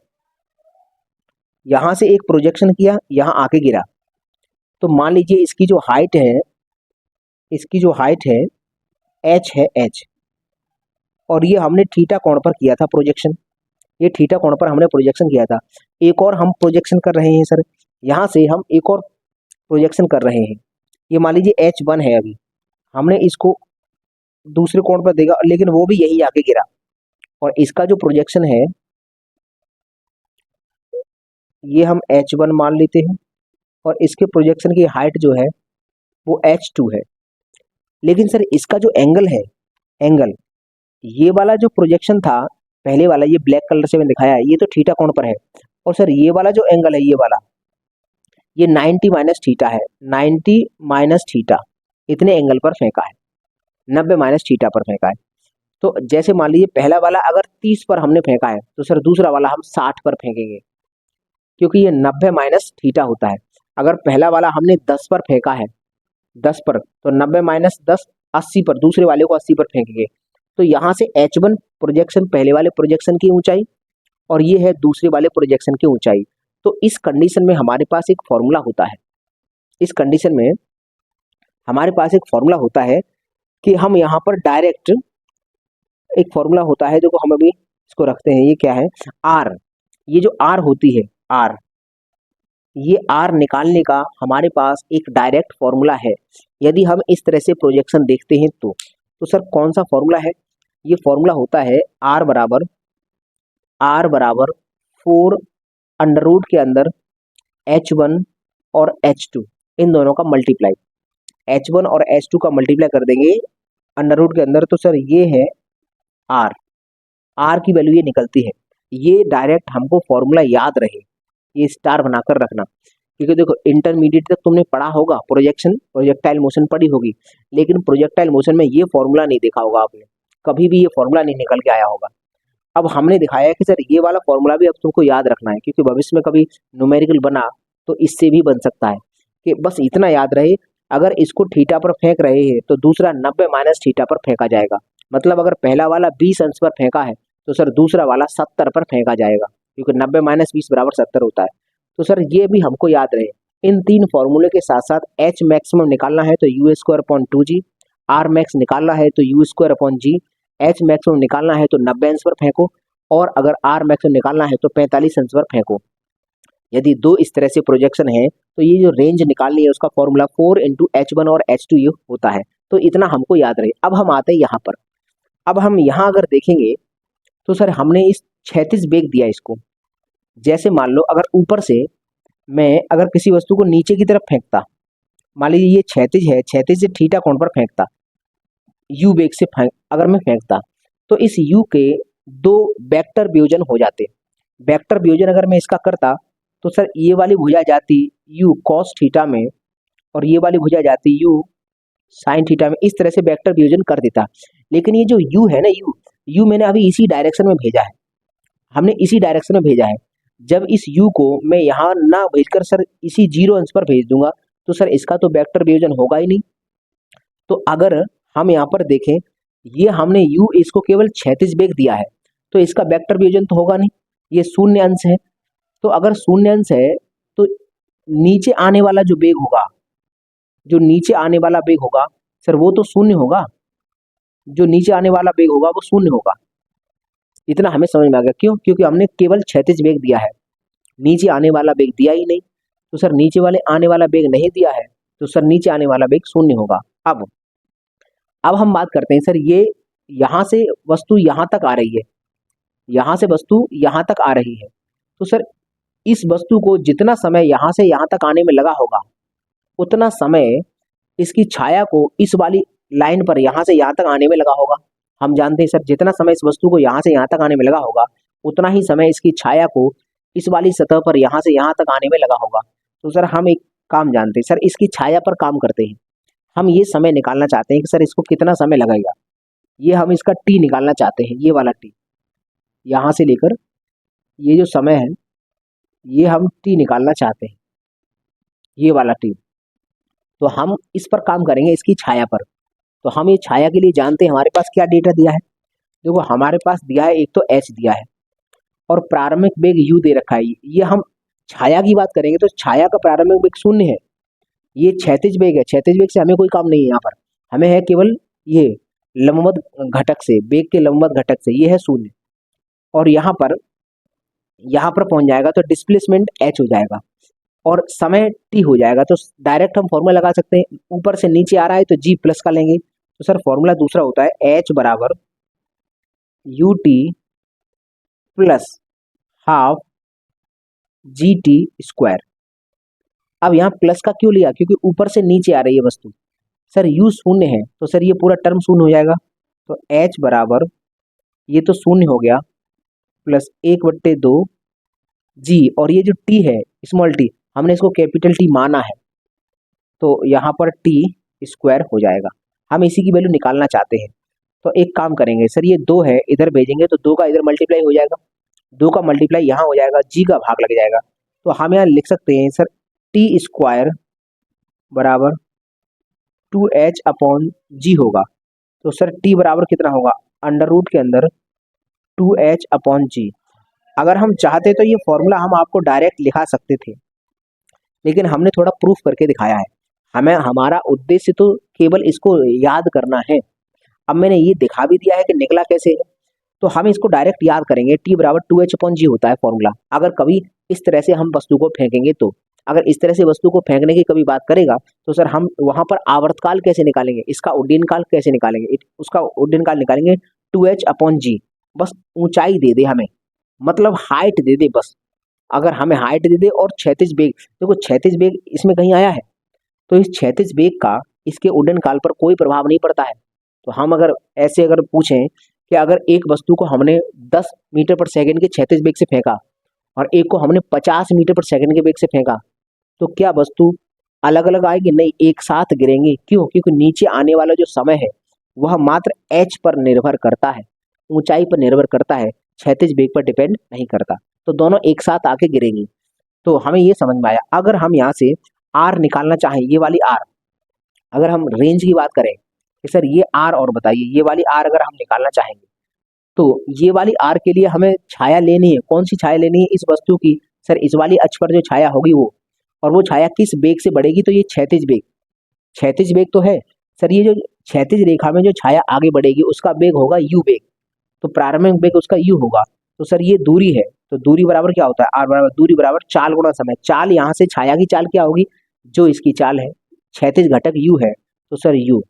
यहाँ से एक प्रोजेक्शन किया, यहाँ आके गिरा, तो मान लीजिए इसकी जो हाइट है, इसकी जो हाइट है h है h, और ये हमने थीटा कोण पर किया था प्रोजेक्शन, ये थीटा कोण पर हमने प्रोजेक्शन किया था। एक और हम प्रोजेक्शन कर रहे हैं सर, यहाँ से हम एक और प्रोजेक्शन कर रहे हैं। ये मान लीजिए h1 है, अभी हमने इसको दूसरे कोण पर देखा, लेकिन वो भी यही आके गिरा, और इसका जो प्रोजेक्शन है ये हम h1 मान लेते हैं, और इसके प्रोजेक्शन की हाइट जो है वो h2 है। लेकिन सर इसका जो एंगल है, एंगल ये वाला जो प्रोजेक्शन था पहले वाला, ये ब्लैक कलर से मैंने दिखाया है, ये तो थीटा कोण पर है, और सर ये वाला जो एंगल है, ये वाला, ये 90 माइनस थीटा है, 90 माइनस थीटा इतने एंगल पर फेंका है, 90 माइनस थीटा पर फेंका है। तो जैसे मान लीजिए पहला वाला अगर 30 पर हमने फेंका है, तो सर दूसरा वाला हम 60 पर फेंकेंगे, क्योंकि ये 90 माइनस थीटा होता है। अगर पहला वाला हमने 10 पर फेंका है, 10 पर, तो 90 माइनस 10 80 पर, दूसरे वाले को 80 पर फेंकेंगे। तो यहाँ से h1 प्रोजेक्शन पहले वाले प्रोजेक्शन की ऊंचाई, और ये है दूसरे वाले प्रोजेक्शन की ऊंचाई। तो इस कंडीशन में हमारे पास एक फॉर्मूला होता है, इस कंडीशन में हमारे पास एक फॉर्मूला होता है कि हम यहाँ पर डायरेक्ट एक फॉर्मूला होता है, जो हम अभी इसको रखते हैं, ये क्या है, आर, ये जो आर होती है आर, ये आर निकालने का हमारे पास एक डायरेक्ट फॉर्मूला है। यदि हम इस तरह से प्रोजेक्शन देखते हैं तो सर कौन सा फॉर्मूला है, ये फॉर्मूला होता है आर बराबर 4 अंडर रूट के अंदर h1 और h2 इन दोनों का मल्टीप्लाई, h1 और h2 का मल्टीप्लाई कर देंगे अंडर रूट के अंदर, तो सर ये है आर की वैल्यू ये निकलती है। ये डायरेक्ट हमको फॉर्मूला याद रहे, ये स्टार बनाकर रखना, क्योंकि देखो इंटरमीडिएट तक तुमने पढ़ा होगा प्रोजेक्टाइल मोशन पढ़ी होगी, लेकिन प्रोजेक्टाइल मोशन में ये फॉर्मूला नहीं देखा होगा आपने, कभी भी ये फॉर्मूला नहीं निकल के आया होगा। अब हमने दिखाया है कि सर ये वाला फॉर्मूला भी अब तुमको याद रखना है, क्योंकि भविष्य में कभी न्यूमेरिकल बना तो इससे भी बन सकता है। कि बस इतना याद रहे, अगर इसको थीटा पर फेंक रहे हैं तो दूसरा 90 माइनस थीटा पर फेंका जाएगा। मतलब अगर पहला वाला 20 अंश पर फेंका है तो सर दूसरा वाला 70 पर फेंका जाएगा, क्योंकि 90 माइनस 20 बराबर 70 होता है। तो सर ये भी हमको याद रहे। इन तीन फॉर्मूले के साथ साथ एच मैक्सिमम निकालना है तो u²/2g, आर मैक्स निकालना है तो u²/g, एच मैक्सिमम निकालना है तो 90 अंश पर फेंको, और अगर आर मैक्सिमम निकालना है तो 45 अंश पर फेंको। यदि दो इस तरह से प्रोजेक्शन है तो ये जो रेंज निकालनी है उसका फॉर्मूला 4 इंटू H1 और H2 ये होता है। तो इतना हमको याद रहे। अब हम आते हैं यहाँ पर। अब हम यहाँ अगर देखेंगे तो सर हमने इस क्षैतिज वेग दिया इसको। जैसे मान लो अगर ऊपर से मैं अगर किसी वस्तु को नीचे की तरफ फेंकता, मान लीजिए ये क्षैतिज है, क्षैतिज से थीटा कोण पर फेंकता, यू वेग से अगर मैं फेंकता तो इस यू के दो वेक्टर वियोजन हो जाते। वेक्टर वियोजन अगर मैं इसका करता तो सर ये वाली भुजा जाती यू कॉस थीटा में और ये वाली भुजा जाती यू साइन थीटा में। इस तरह से वेक्टर वियोजन कर देता। लेकिन ये जो यू है ना, यू मैंने अभी इसी डायरेक्शन में भेजा है, हमने इसी डायरेक्शन में भेजा है। जब इस यू को मैं यहाँ ना भेजकर सर इसी 0 अंश पर भेज दूंगा तो सर इसका तो वेक्टर वियोजन होगा ही नहीं। तो अगर हम यहाँ पर देखें, ये हमने यू इसको केवल क्षैतिज वेग दिया है तो इसका वेक्टर वियोजन तो होगा नहीं, ये शून्य अंश है। तो अगर शून्य अंश है तो नीचे आने वाला जो वेग होगा, जो नीचे आने वाला वेग होगा सर वो तो शून्य होगा, जो नीचे आने वाला वेग होगा वो शून्य होगा। इतना हमें समझ में आ गया। क्यों? क्योंकि हमने केवल क्षैतिज वेग दिया है, नीचे आने वाला वेग दिया ही नहीं। तो सर नीचे वाले आने वाला वेग नहीं दिया है तो सर नीचे आने वाला वेग शून्य होगा। अब हम बात करते हैं सर, ये यहाँ से वस्तु यहाँ तक आ रही है, यहाँ से वस्तु यहाँ तक आ रही है तो सर इस वस्तु को जितना समय यहाँ से यहाँ तक आने में लगा होगा उतना समय इसकी छाया को इस वाली लाइन पर यहाँ से यहाँ तक आने में लगा होगा। हम जानते हैं सर जितना समय इस वस्तु को यहाँ से यहाँ तक आने में लगा होगा उतना ही समय इसकी छाया को इस वाली सतह पर यहाँ से यहाँ तक आने में लगा होगा। तो सर हम एक काम जानते हैं सर, इसकी छाया पर काम करते हैं। हम ये समय निकालना चाहते हैं कि सर इसको कितना समय लगेगा। ये हम इसका टी निकालना चाहते हैं, ये वाला टी यहाँ से लेकर ये जो समय है ये हम टी निकालना चाहते हैं, ये वाला टी। तो हम इस पर काम करेंगे, इसकी छाया पर। तो हम ये छाया के लिए जानते हैं हमारे पास क्या डेटा दिया है। देखो हमारे पास दिया है एक तो एच दिया है और प्रारंभिक वेग यू दे रखा है। ये हम छाया की बात करेंगे तो छाया का प्रारंभिक वेग शून्य है। ये क्षैतिज वेग है, क्षैतिज वेग से हमें कोई काम नहीं है। यहाँ पर हमें है केवल ये लंबवत घटक से, वेग के लंबवत घटक से, ये है शून्य। और यहाँ पर पहुंच जाएगा तो डिस्प्लेसमेंट एच हो जाएगा और समय टी हो जाएगा। तो डायरेक्ट हम फॉर्मूला लगा सकते हैं, ऊपर से नीचे आ रहा है तो जी प्लस का लेंगे। तो सर फॉर्मूला दूसरा होता है एच बराबर U T plus half G T square. अब यहाँ प्लस का क्यों लिया? क्योंकि ऊपर से नीचे आ रही है वस्तु। सर यू शून्य है तो सर ये पूरा टर्म शून्य हो जाएगा। तो एच बराबर ये तो शून्य हो गया प्लस 1/2 जी, और ये जो टी है स्मॉल टी हमने इसको कैपिटल टी माना है तो यहाँ पर टी स्क्वायर हो जाएगा। हम इसी की वैल्यू निकालना चाहते हैं। तो एक काम करेंगे सर, ये 2 है इधर भेजेंगे तो 2 का इधर मल्टीप्लाई हो जाएगा, 2 का मल्टीप्लाई यहाँ हो जाएगा, जी का भाग लग जाएगा। तो हम यहाँ लिख सकते हैं सर टी स्क्वायर बराबर 2h/g होगा। तो सर टी बराबर कितना होगा? अंडर रूट के अंदर 2h/g। अगर हम चाहते तो ये फॉर्मूला हम आपको डायरेक्ट लिखा सकते थे, लेकिन हमने थोड़ा प्रूफ करके दिखाया है। हमारा उद्देश्य तो केवल इसको याद करना है। अब मैंने ये दिखा भी दिया है कि निकला कैसे है, तो हम इसको डायरेक्ट याद करेंगे। टी बराबर 2h/g होता है फॉर्मूला। अगर कभी इस तरह से हम वस्तु को फेंकेंगे तो, अगर इस तरह से वस्तु को फेंकने की कभी बात करेगा तो सर हम वहां पर आवर्तकाल कैसे निकालेंगे, इसका उड्डयन काल कैसे निकालेंगे, उसका उड्डयन काल निकालेंगे 2h/g। बस ऊंचाई दे दे हमें, मतलब हाइट दे दे बस। अगर हमें हाइट दे दे और क्षैतिज वेग, देखो क्षैतिज वेग इसमें कहीं आया है तो इस क्षैतिज वेग का इसके उड्डयन काल पर कोई प्रभाव नहीं पड़ता है। तो हम अगर ऐसे अगर पूछें कि अगर एक वस्तु को हमने 10 मीटर पर सेकंड के क्षैतिज वेग से फेंका और एक को हमने 50 मीटर पर सेकंड के वेग से फेंका तो क्या वस्तु अलग अलग आएगी? नहीं, एक साथ गिरेंगे। क्यों? क्योंकि नीचे आने वाला जो समय है वह मात्र एच पर निर्भर करता है, ऊंचाई पर निर्भर करता है, क्षैतिज वेग पर डिपेंड नहीं करता। तो दोनों एक साथ आके गिरेंगी। तो हमें ये समझ में आया। अगर हम यहाँ से आर निकालना चाहें, ये वाली आर, अगर हम रेंज की बात करें कि सर ये आर और बताइए, ये वाली आर अगर हम निकालना चाहेंगे तो ये वाली आर के लिए हमें छाया लेनी है। कौन सी छाया लेनी है? इस वस्तु की। सर इस वाली अक्ष पर जो छाया होगी वो, और वो छाया किस वेग से बढ़ेगी? तो ये क्षैतिज वेग, क्षैतिज वेग तो है सर। ये जो क्षैतिज रेखा में जो छाया आगे बढ़ेगी उसका वेग होगा यू वेग। तो प्रारंभिक वेग उसका यू होगा। तो सर ये दूरी है, तो दूरी बराबर क्या होता है, आर बराबर दूरी बराबर चाल गुणा समय। चाल यहाँ से छाया की चाल क्या होगी, जो इसकी चाल है, क्षैतिज घटक u है, तो सर u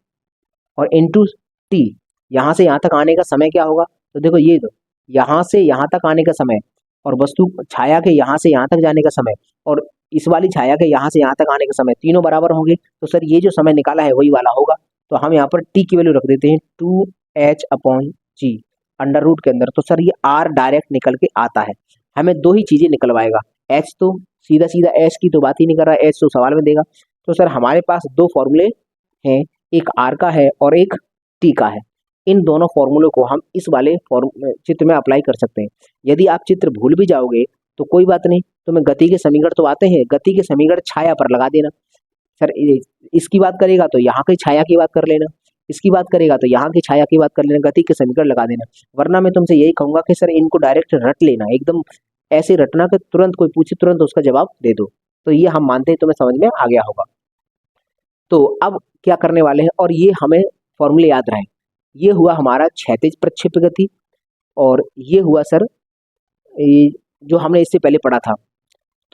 और इंटू टी, यहाँ से यहाँ तक आने का समय क्या होगा, तो देखो ये दो, यहाँ से यहाँ तक आने का समय और वस्तु छाया के यहाँ से यहाँ तक जाने का समय और इस वाली छाया के यहाँ से यहाँ तक आने का समय तीनों बराबर होंगे, तो सर ये जो समय निकाला है वही वाला होगा। तो हम यहाँ पर टी की वैल्यू रख देते हैं 2h/g अंडर रूट के अंदर, तो सर ये r डायरेक्ट निकल के आता है। हमें दो ही चीजें निकलवाएगा, h तो सीधा सीधा h की तो बात ही नहीं कर रहा है, h तो सवाल में देगा। तो सर हमारे पास दो फॉर्मूले हैं, एक r का है और एक t का है। इन दोनों फॉर्मूलों को हम इस वाले चित्र में अप्लाई कर सकते हैं। यदि आप चित्र भूल भी जाओगे तो कोई बात नहीं, तुम्हें गति के समीकरण तो आते हैं, गति के समीकरण छाया पर लगा देना। सर इसकी बात करेगा तो यहाँ की छाया की बात कर लेना, इसकी बात करेगा तो यहाँ की छाया की बात कर लेना, गति के समीकरण लगा देना। वरना मैं तुमसे यही कहूंगा कि सर इनको डायरेक्ट रट लेना, एकदम ऐसे रटना कि तुरंत कोई पूछे तुरंत उसका जवाब दे दो। तो ये हम मानते हैं तुम्हें समझ में आ गया होगा। तो अब क्या करने वाले हैं, और ये हमें फॉर्मूले याद रहे, ये हुआ हमारा क्षैतिज प्रक्षेप्य गति और ये हुआ सर ये जो हमने इससे पहले पढ़ा था।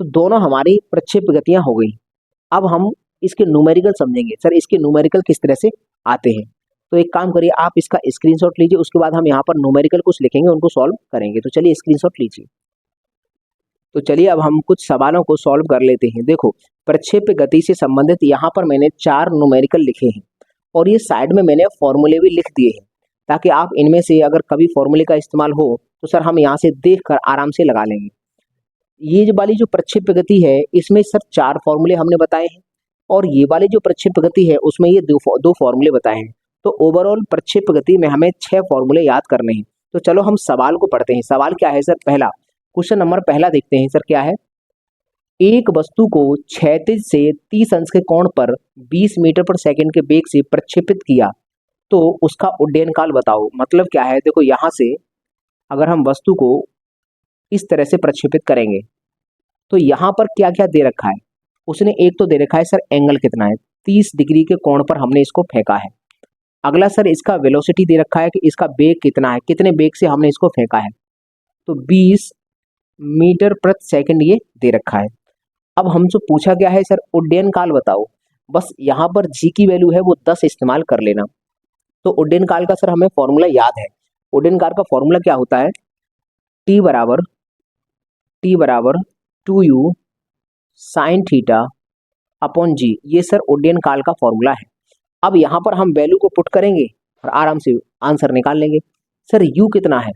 तो दोनों हमारी प्रक्षेप्य गतियां हो गई। अब हम इसके न्यूमेरिकल समझेंगे। सर इसके न्यूमेरिकल किस तरह से आते हैं, तो एक काम करिए आप इसका स्क्रीनशॉट लीजिए, उसके बाद हम यहाँ पर न्यूमेरिकल कुछ लिखेंगे, उनको सॉल्व करेंगे। तो चलिए स्क्रीनशॉट लीजिए। तो चलिए अब हम कुछ सवालों को सॉल्व कर लेते हैं। देखो प्रक्षेप्य गति से संबंधित यहाँ पर मैंने 4 न्यूमेरिकल लिखे हैं और ये साइड में मैंने फॉर्मूले भी लिख दिए हैं, ताकि आप इनमें से अगर कभी फॉर्मूले का इस्तेमाल हो तो सर हम यहाँ से देख कर आराम से लगा लेंगे। ये जो वाली जो प्रक्षेप्य गति है इसमें सर 4 फॉर्मूले हमने बताए हैं और ये वाली जो प्रक्षेप्य गति है उसमें ये दो फॉर्मूले बताए हैं। तो ओवरऑल प्रक्षेप्य गति में हमें 6 फॉर्मूले याद करने हैं। तो चलो हम सवाल को पढ़ते हैं। सवाल क्या है सर, पहला क्वेश्चन नंबर पहला देखते हैं। सर क्या है, एक वस्तु को क्षैतिज से 30 अंश के कोण पर 20 मीटर पर सेकंड के वेग से प्रक्षेपित किया तो उसका उड्डयन काल बताओ। मतलब क्या है, देखो यहाँ से अगर हम वस्तु को इस तरह से प्रक्षेपित करेंगे तो यहाँ पर क्या क्या दे रखा है, उसने एक तो दे रखा है सर एंगल कितना है, 30 डिग्री के कोण पर हमने इसको फेंका है। अगला सर इसका वेलोसिटी दे रखा है कि इसका वेग कितना है, कितने वेग से हमने इसको फेंका है, तो 20 मीटर प्रति सेकंड ये दे रखा है। अब हमसे पूछा गया है सर उड्डयन काल बताओ। बस यहाँ पर जी की वैल्यू है वो 10 इस्तेमाल कर लेना। तो उड्डयन काल का सर हमें फॉर्मूला याद है। उड्डयन काल का फॉर्मूला क्या होता है, टी बराबर 2u sine theta upon G, ये सर उड्डयन काल का फॉर्मूला है। अब यहाँ पर हम वैल्यू को पुट करेंगे और आराम से आंसर निकाल लेंगे। सर u कितना है,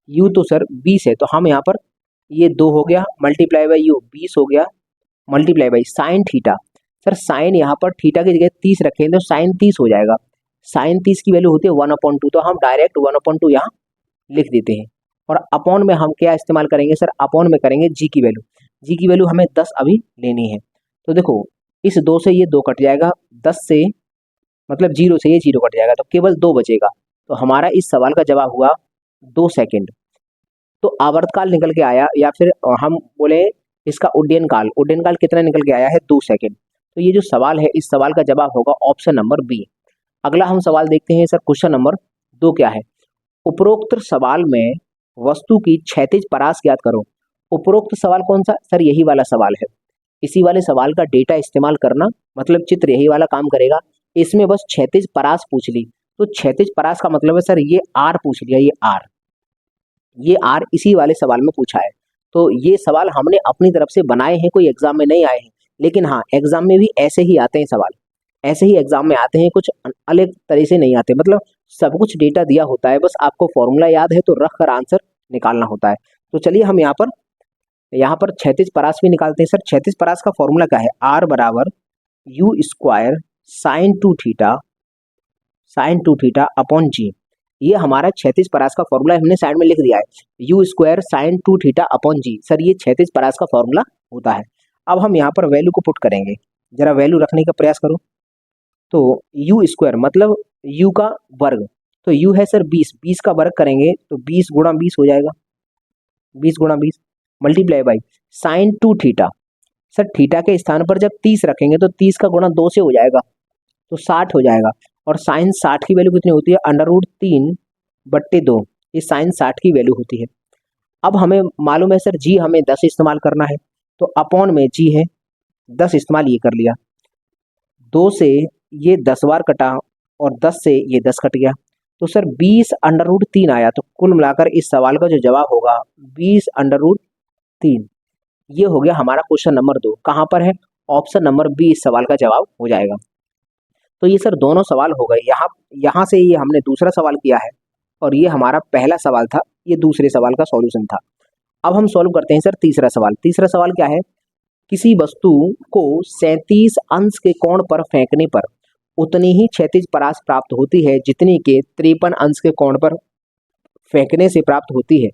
u तो सर 20 है, तो हम यहाँ पर ये 2 हो गया मल्टीप्लाई बाई u 20 हो गया multiply by sine theta. Sir sine यहाँ पर थीटा की जगह 30 रखेंगे तो साइन 30 हो जाएगा। साइन 30 की वैल्यू होती है 1/2, तो हम डायरेक्ट 1/2 यहाँ लिख देते हैं। और अपॉन में हम क्या इस्तेमाल करेंगे सर, अपॉन में करेंगे जी की वैल्यू। जी की वैल्यू हमें 10 अभी लेनी है। तो देखो इस 2 से ये 2 कट जाएगा, 10 से मतलब 0 से ये 0 कट जाएगा, तो केवल 2 बचेगा। तो हमारा इस सवाल का जवाब हुआ 2 सेकेंड। तो आवर्तकाल निकल के आया, या फिर हम बोले इसका उड्डयन काल कितना निकल के आया है, 2 सेकेंड। तो ये जो सवाल है इस सवाल का जवाब होगा ऑप्शन नंबर बी। अगला हम सवाल देखते हैं। सर क्वेश्चन नंबर 2 क्या है, उपरोक्त सवाल में वस्तु की क्षैतिज परास ज्ञात करो। उपरोक्त सवाल कौन सा, सर यही वाला सवाल है। इसी वाले सवाल का डेटा इस्तेमाल करना, मतलब चित्र यही वाला काम करेगा। इसमें बस क्षैतिज परास पूछ ली, तो क्षैतिज परास का मतलब है सर ये आर पूछ लिया, ये आर इसी वाले सवाल में पूछा है। तो ये सवाल हमने अपनी तरफ से बनाए हैं, कोई एग्जाम में नहीं आए हैं। लेकिन हाँ एग्जाम में भी ऐसे ही आते हैं सवाल, ऐसे ही एग्जाम में आते हैं, कुछ अलग तरह से नहीं आते। मतलब सब कुछ डेटा दिया होता है, बस आपको फॉर्मूला याद है तो रख कर आंसर निकालना होता है। तो चलिए हम यहाँ पर क्षैतिज परास भी निकालते हैं। सर क्षैतिज परास का फॉर्मूला क्या है, आर बराबर U square sine 2 theta upon G. ये हमारा क्षैतिज परास का फॉर्मूला हमने साइड में लिख दिया है, U square sine 2 theta upon G. Sir ये क्षैतिज परास का फॉर्मूला होता है। अब हम यहाँ पर वैल्यू को पुट करेंगे, जरा वैल्यू रखने का प्रयास करो। तो यू स्क्वायर मतलब यू का वर्ग, तो यू है सर 20 का वर्ग करेंगे तो 20 गुणा 20 हो जाएगा, 20 गुणा 20 multiply by sign 2 theta. Sir theta के स्थान पर जब 30 रखेंगे तो 30 का गुणा 2 से हो जाएगा तो 60 हो जाएगा। और साइन 60 की वैल्यू कितनी होती है, √3/2। ये साइन 60 की वैल्यू होती है। अब हमें मालूम है सर जी हमें 10 इस्तेमाल करना है, तो अपॉन में जी है 10 इस्तेमाल ये कर लिया, 2 से ये 10 बार कटा और 10 से ये 10 कट गया, तो सर 20√3 आया। तो कुल मिलाकर इस सवाल का जो जवाब होगा 20√3। ये हो गया हमारा क्वेश्चन नंबर 2। कहाँ पर है? ऑप्शन नंबर बी इस सवाल का जवाब हो जाएगा। तो ये सर दोनों सवाल हो गए। यहाँ से ये हमने दूसरा सवाल किया है और ये हमारा पहला सवाल था, ये दूसरे सवाल का सॉल्यूशन था। अब हम सॉल्व करते हैं सर तीसरा सवाल। तीसरा सवाल क्या है? किसी वस्तु को 37 अंश के कोण पर फेंकने पर उतनी ही क्षैतिज परास प्राप्त होती है जितनी के 53 अंश के कोण पर फेंकने से प्राप्त होती है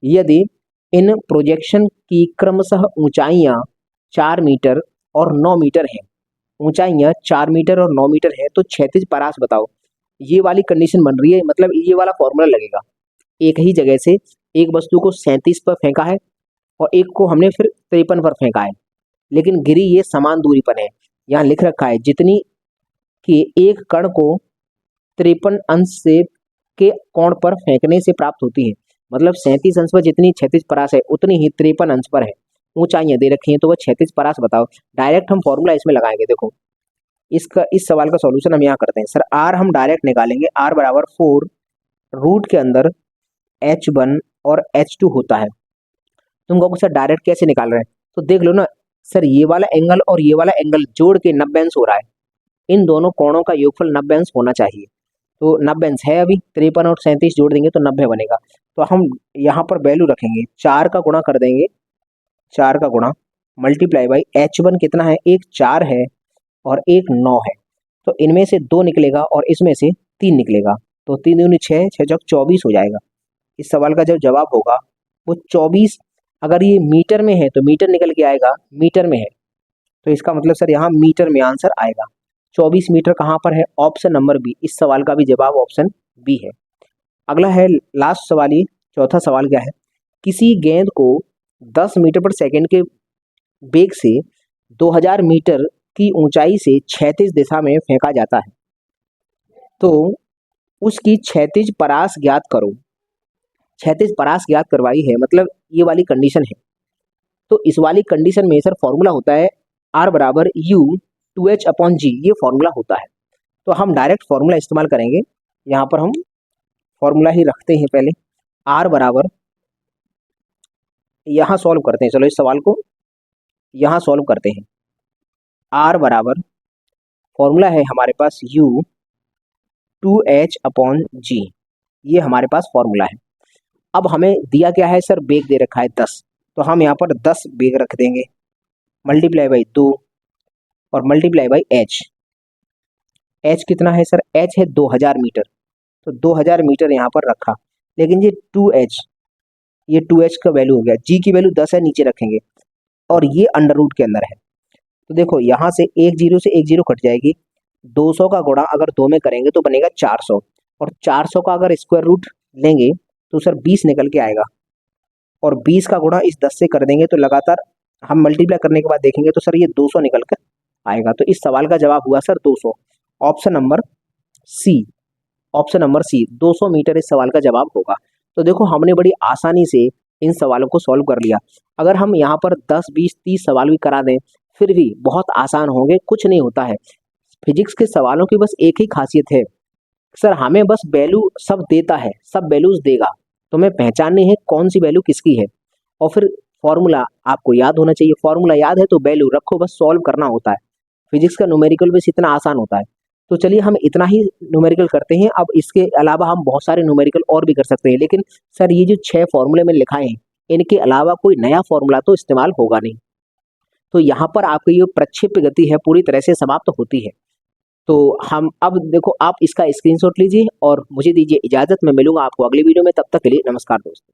यदि इन प्रोजेक्शन की क्रमशः ऊंचाइयां 4 मीटर और 9 मीटर हैं। ऊंचाइयां 4 मीटर और 9 मीटर है तो क्षैतिज परास बताओ। ये वाली कंडीशन बन रही है, मतलब ये वाला फॉर्मूला लगेगा। एक ही जगह से एक वस्तु को 37 पर फेंका है और एक को हमने फिर 53 पर फेंका है, लेकिन गिरी ये समान दूरी पर है। यहाँ लिख रखा है जितनी कि एक कण को 53 अंश से के कोण पर फेंकने से प्राप्त होती है, मतलब 37 अंश पर जितनी क्षैतिज परास है उतनी ही 53 अंश पर है। ऊंचाइयां दे रखी हैं तो वह क्षैतिज परास बताओ। डायरेक्ट हम फॉर्मूला इसमें लगाएंगे। देखो इस सवाल का सॉल्यूशन हम यहाँ करते हैं। सर आर हम डायरेक्ट निकालेंगे, आर बराबर 4 रूट के अंदर H1 और H2 होता है। तुम कहोगे सर डायरेक्ट कैसे निकाल रहे हैं? तो देख लो ना सर, ये वाला एंगल और ये वाला एंगल जोड़ के 90 अंश हो रहा है। इन दोनों कोणों का योगफल 90 अंश होना चाहिए। तो 90 अंश है, अभी 53 और 37 जोड़ देंगे तो 90 बनेगा। तो हम यहाँ पर वैल्यू रखेंगे, 4 का गुणा कर देंगे, 4 का गुणा मल्टीप्लाई बाई H1 कितना है? एक 4 है और एक 9 है, तो इनमें से 2 निकलेगा और इसमें से 3 निकलेगा, तो 3 दूनी 6, 6 चौक 24 हो जाएगा। इस सवाल का जो जवाब होगा वो 24। अगर ये मीटर में है तो मीटर निकल के आएगा, मीटर में है तो इसका मतलब सर यहाँ मीटर में आंसर आएगा। 24 मीटर कहाँ पर है? Option number B. इस सवाल का भी जवाब ऑप्शन बी है। अगला है लास्ट सवाल, ही चौथा सवाल क्या है? किसी गेंद को 10 मीटर पर सेकेंड के वेग से 2000 मीटर की ऊंचाई से क्षैतिज दिशा में फेंका जाता है, तो उसकी क्षैतिज परास ज्ञात करो। क्षैतिज परास ज्ञात करवाई है, मतलब ये वाली कंडीशन है। तो इस वाली कंडीशन में सर फॉर्मूला होता है R बराबर U2H/G, ये फॉर्मूला होता है। तो हम डायरेक्ट फॉर्मूला इस्तेमाल करेंगे। यहाँ पर हम फॉर्मूला ही रखते हैं पहले। R बराबर, यहाँ सॉल्व करते हैं, चलो इस सवाल को यहाँ सॉल्व करते हैं। R बराबर फॉर्मूला है हमारे पास U2H/G, ये हमारे पास फॉर्मूला है। अब हमें दिया क्या है सर? बेग दे रखा है 10, तो हम यहाँ पर 10 बेग रख देंगे, मल्टीप्लाई बाई 2 और मल्टीप्लाई बाई H। H कितना है सर? H है 2000 मीटर, तो 2000 मीटर यहाँ पर रखा, लेकिन ये 2H, ये 2H का वैल्यू हो गया। G की वैल्यू 10 है, नीचे रखेंगे और ये अंडर रूट के अंदर है। तो देखो यहाँ से एक जीरो से एक जीरो कट जाएगी, 200 का गुणा अगर 2 में करेंगे तो बनेगा 400, और 400 का अगर स्क्वायर रूट लेंगे तो सर 20 निकल के आएगा, और 20 का गुणा इस 10 से कर देंगे तो लगातार हम मल्टीप्लाई करने के बाद देखेंगे तो सर ये 200 निकल कर आएगा। तो इस सवाल का जवाब हुआ sir 200। Option number C, option number C 200 metre इस सवाल का जवाब होगा। तो देखो हमने बड़ी आसानी से इन सवालों को सॉल्व कर लिया। अगर हम यहाँ पर 10, 20, 30 सवाल भी करा दें फिर भी बहुत आसान होंगे, कुछ नहीं होता है। फिजिक्स के सवालों की बस एक ही खासियत है सर, हमें बस वैल्यू सब देता है, सब वैल्यूज देगा, तुम्हें पहचाननी है कौन सी वैल्यू किसकी है, और फिर फॉर्मूला आपको याद होना चाहिए। फॉर्मूला याद है तो वैल्यू रखो, बस सॉल्व करना होता है। फिजिक्स का न्यूमेरिकल बस इतना आसान होता है। तो चलिए हम इतना ही न्यूमेरिकल करते हैं। अब इसके अलावा हम बहुत सारे न्यूमेरिकल और भी कर सकते हैं, लेकिन सर ये जो 6 फॉर्मूले में लिखाए हैं इनके अलावा कोई नया फॉर्मूला तो इस्तेमाल होगा नहीं। तो यहाँ पर आपकी ये प्रक्षेप्य गति है पूरी तरह से समाप्त होती है। तो हम अब देखो, आप इसका स्क्रीनशॉट लीजिए और मुझे दीजिए इजाजत। मैं मिलूंगा आपको अगली वीडियो में, तब तक के लिए नमस्कार दोस्तों।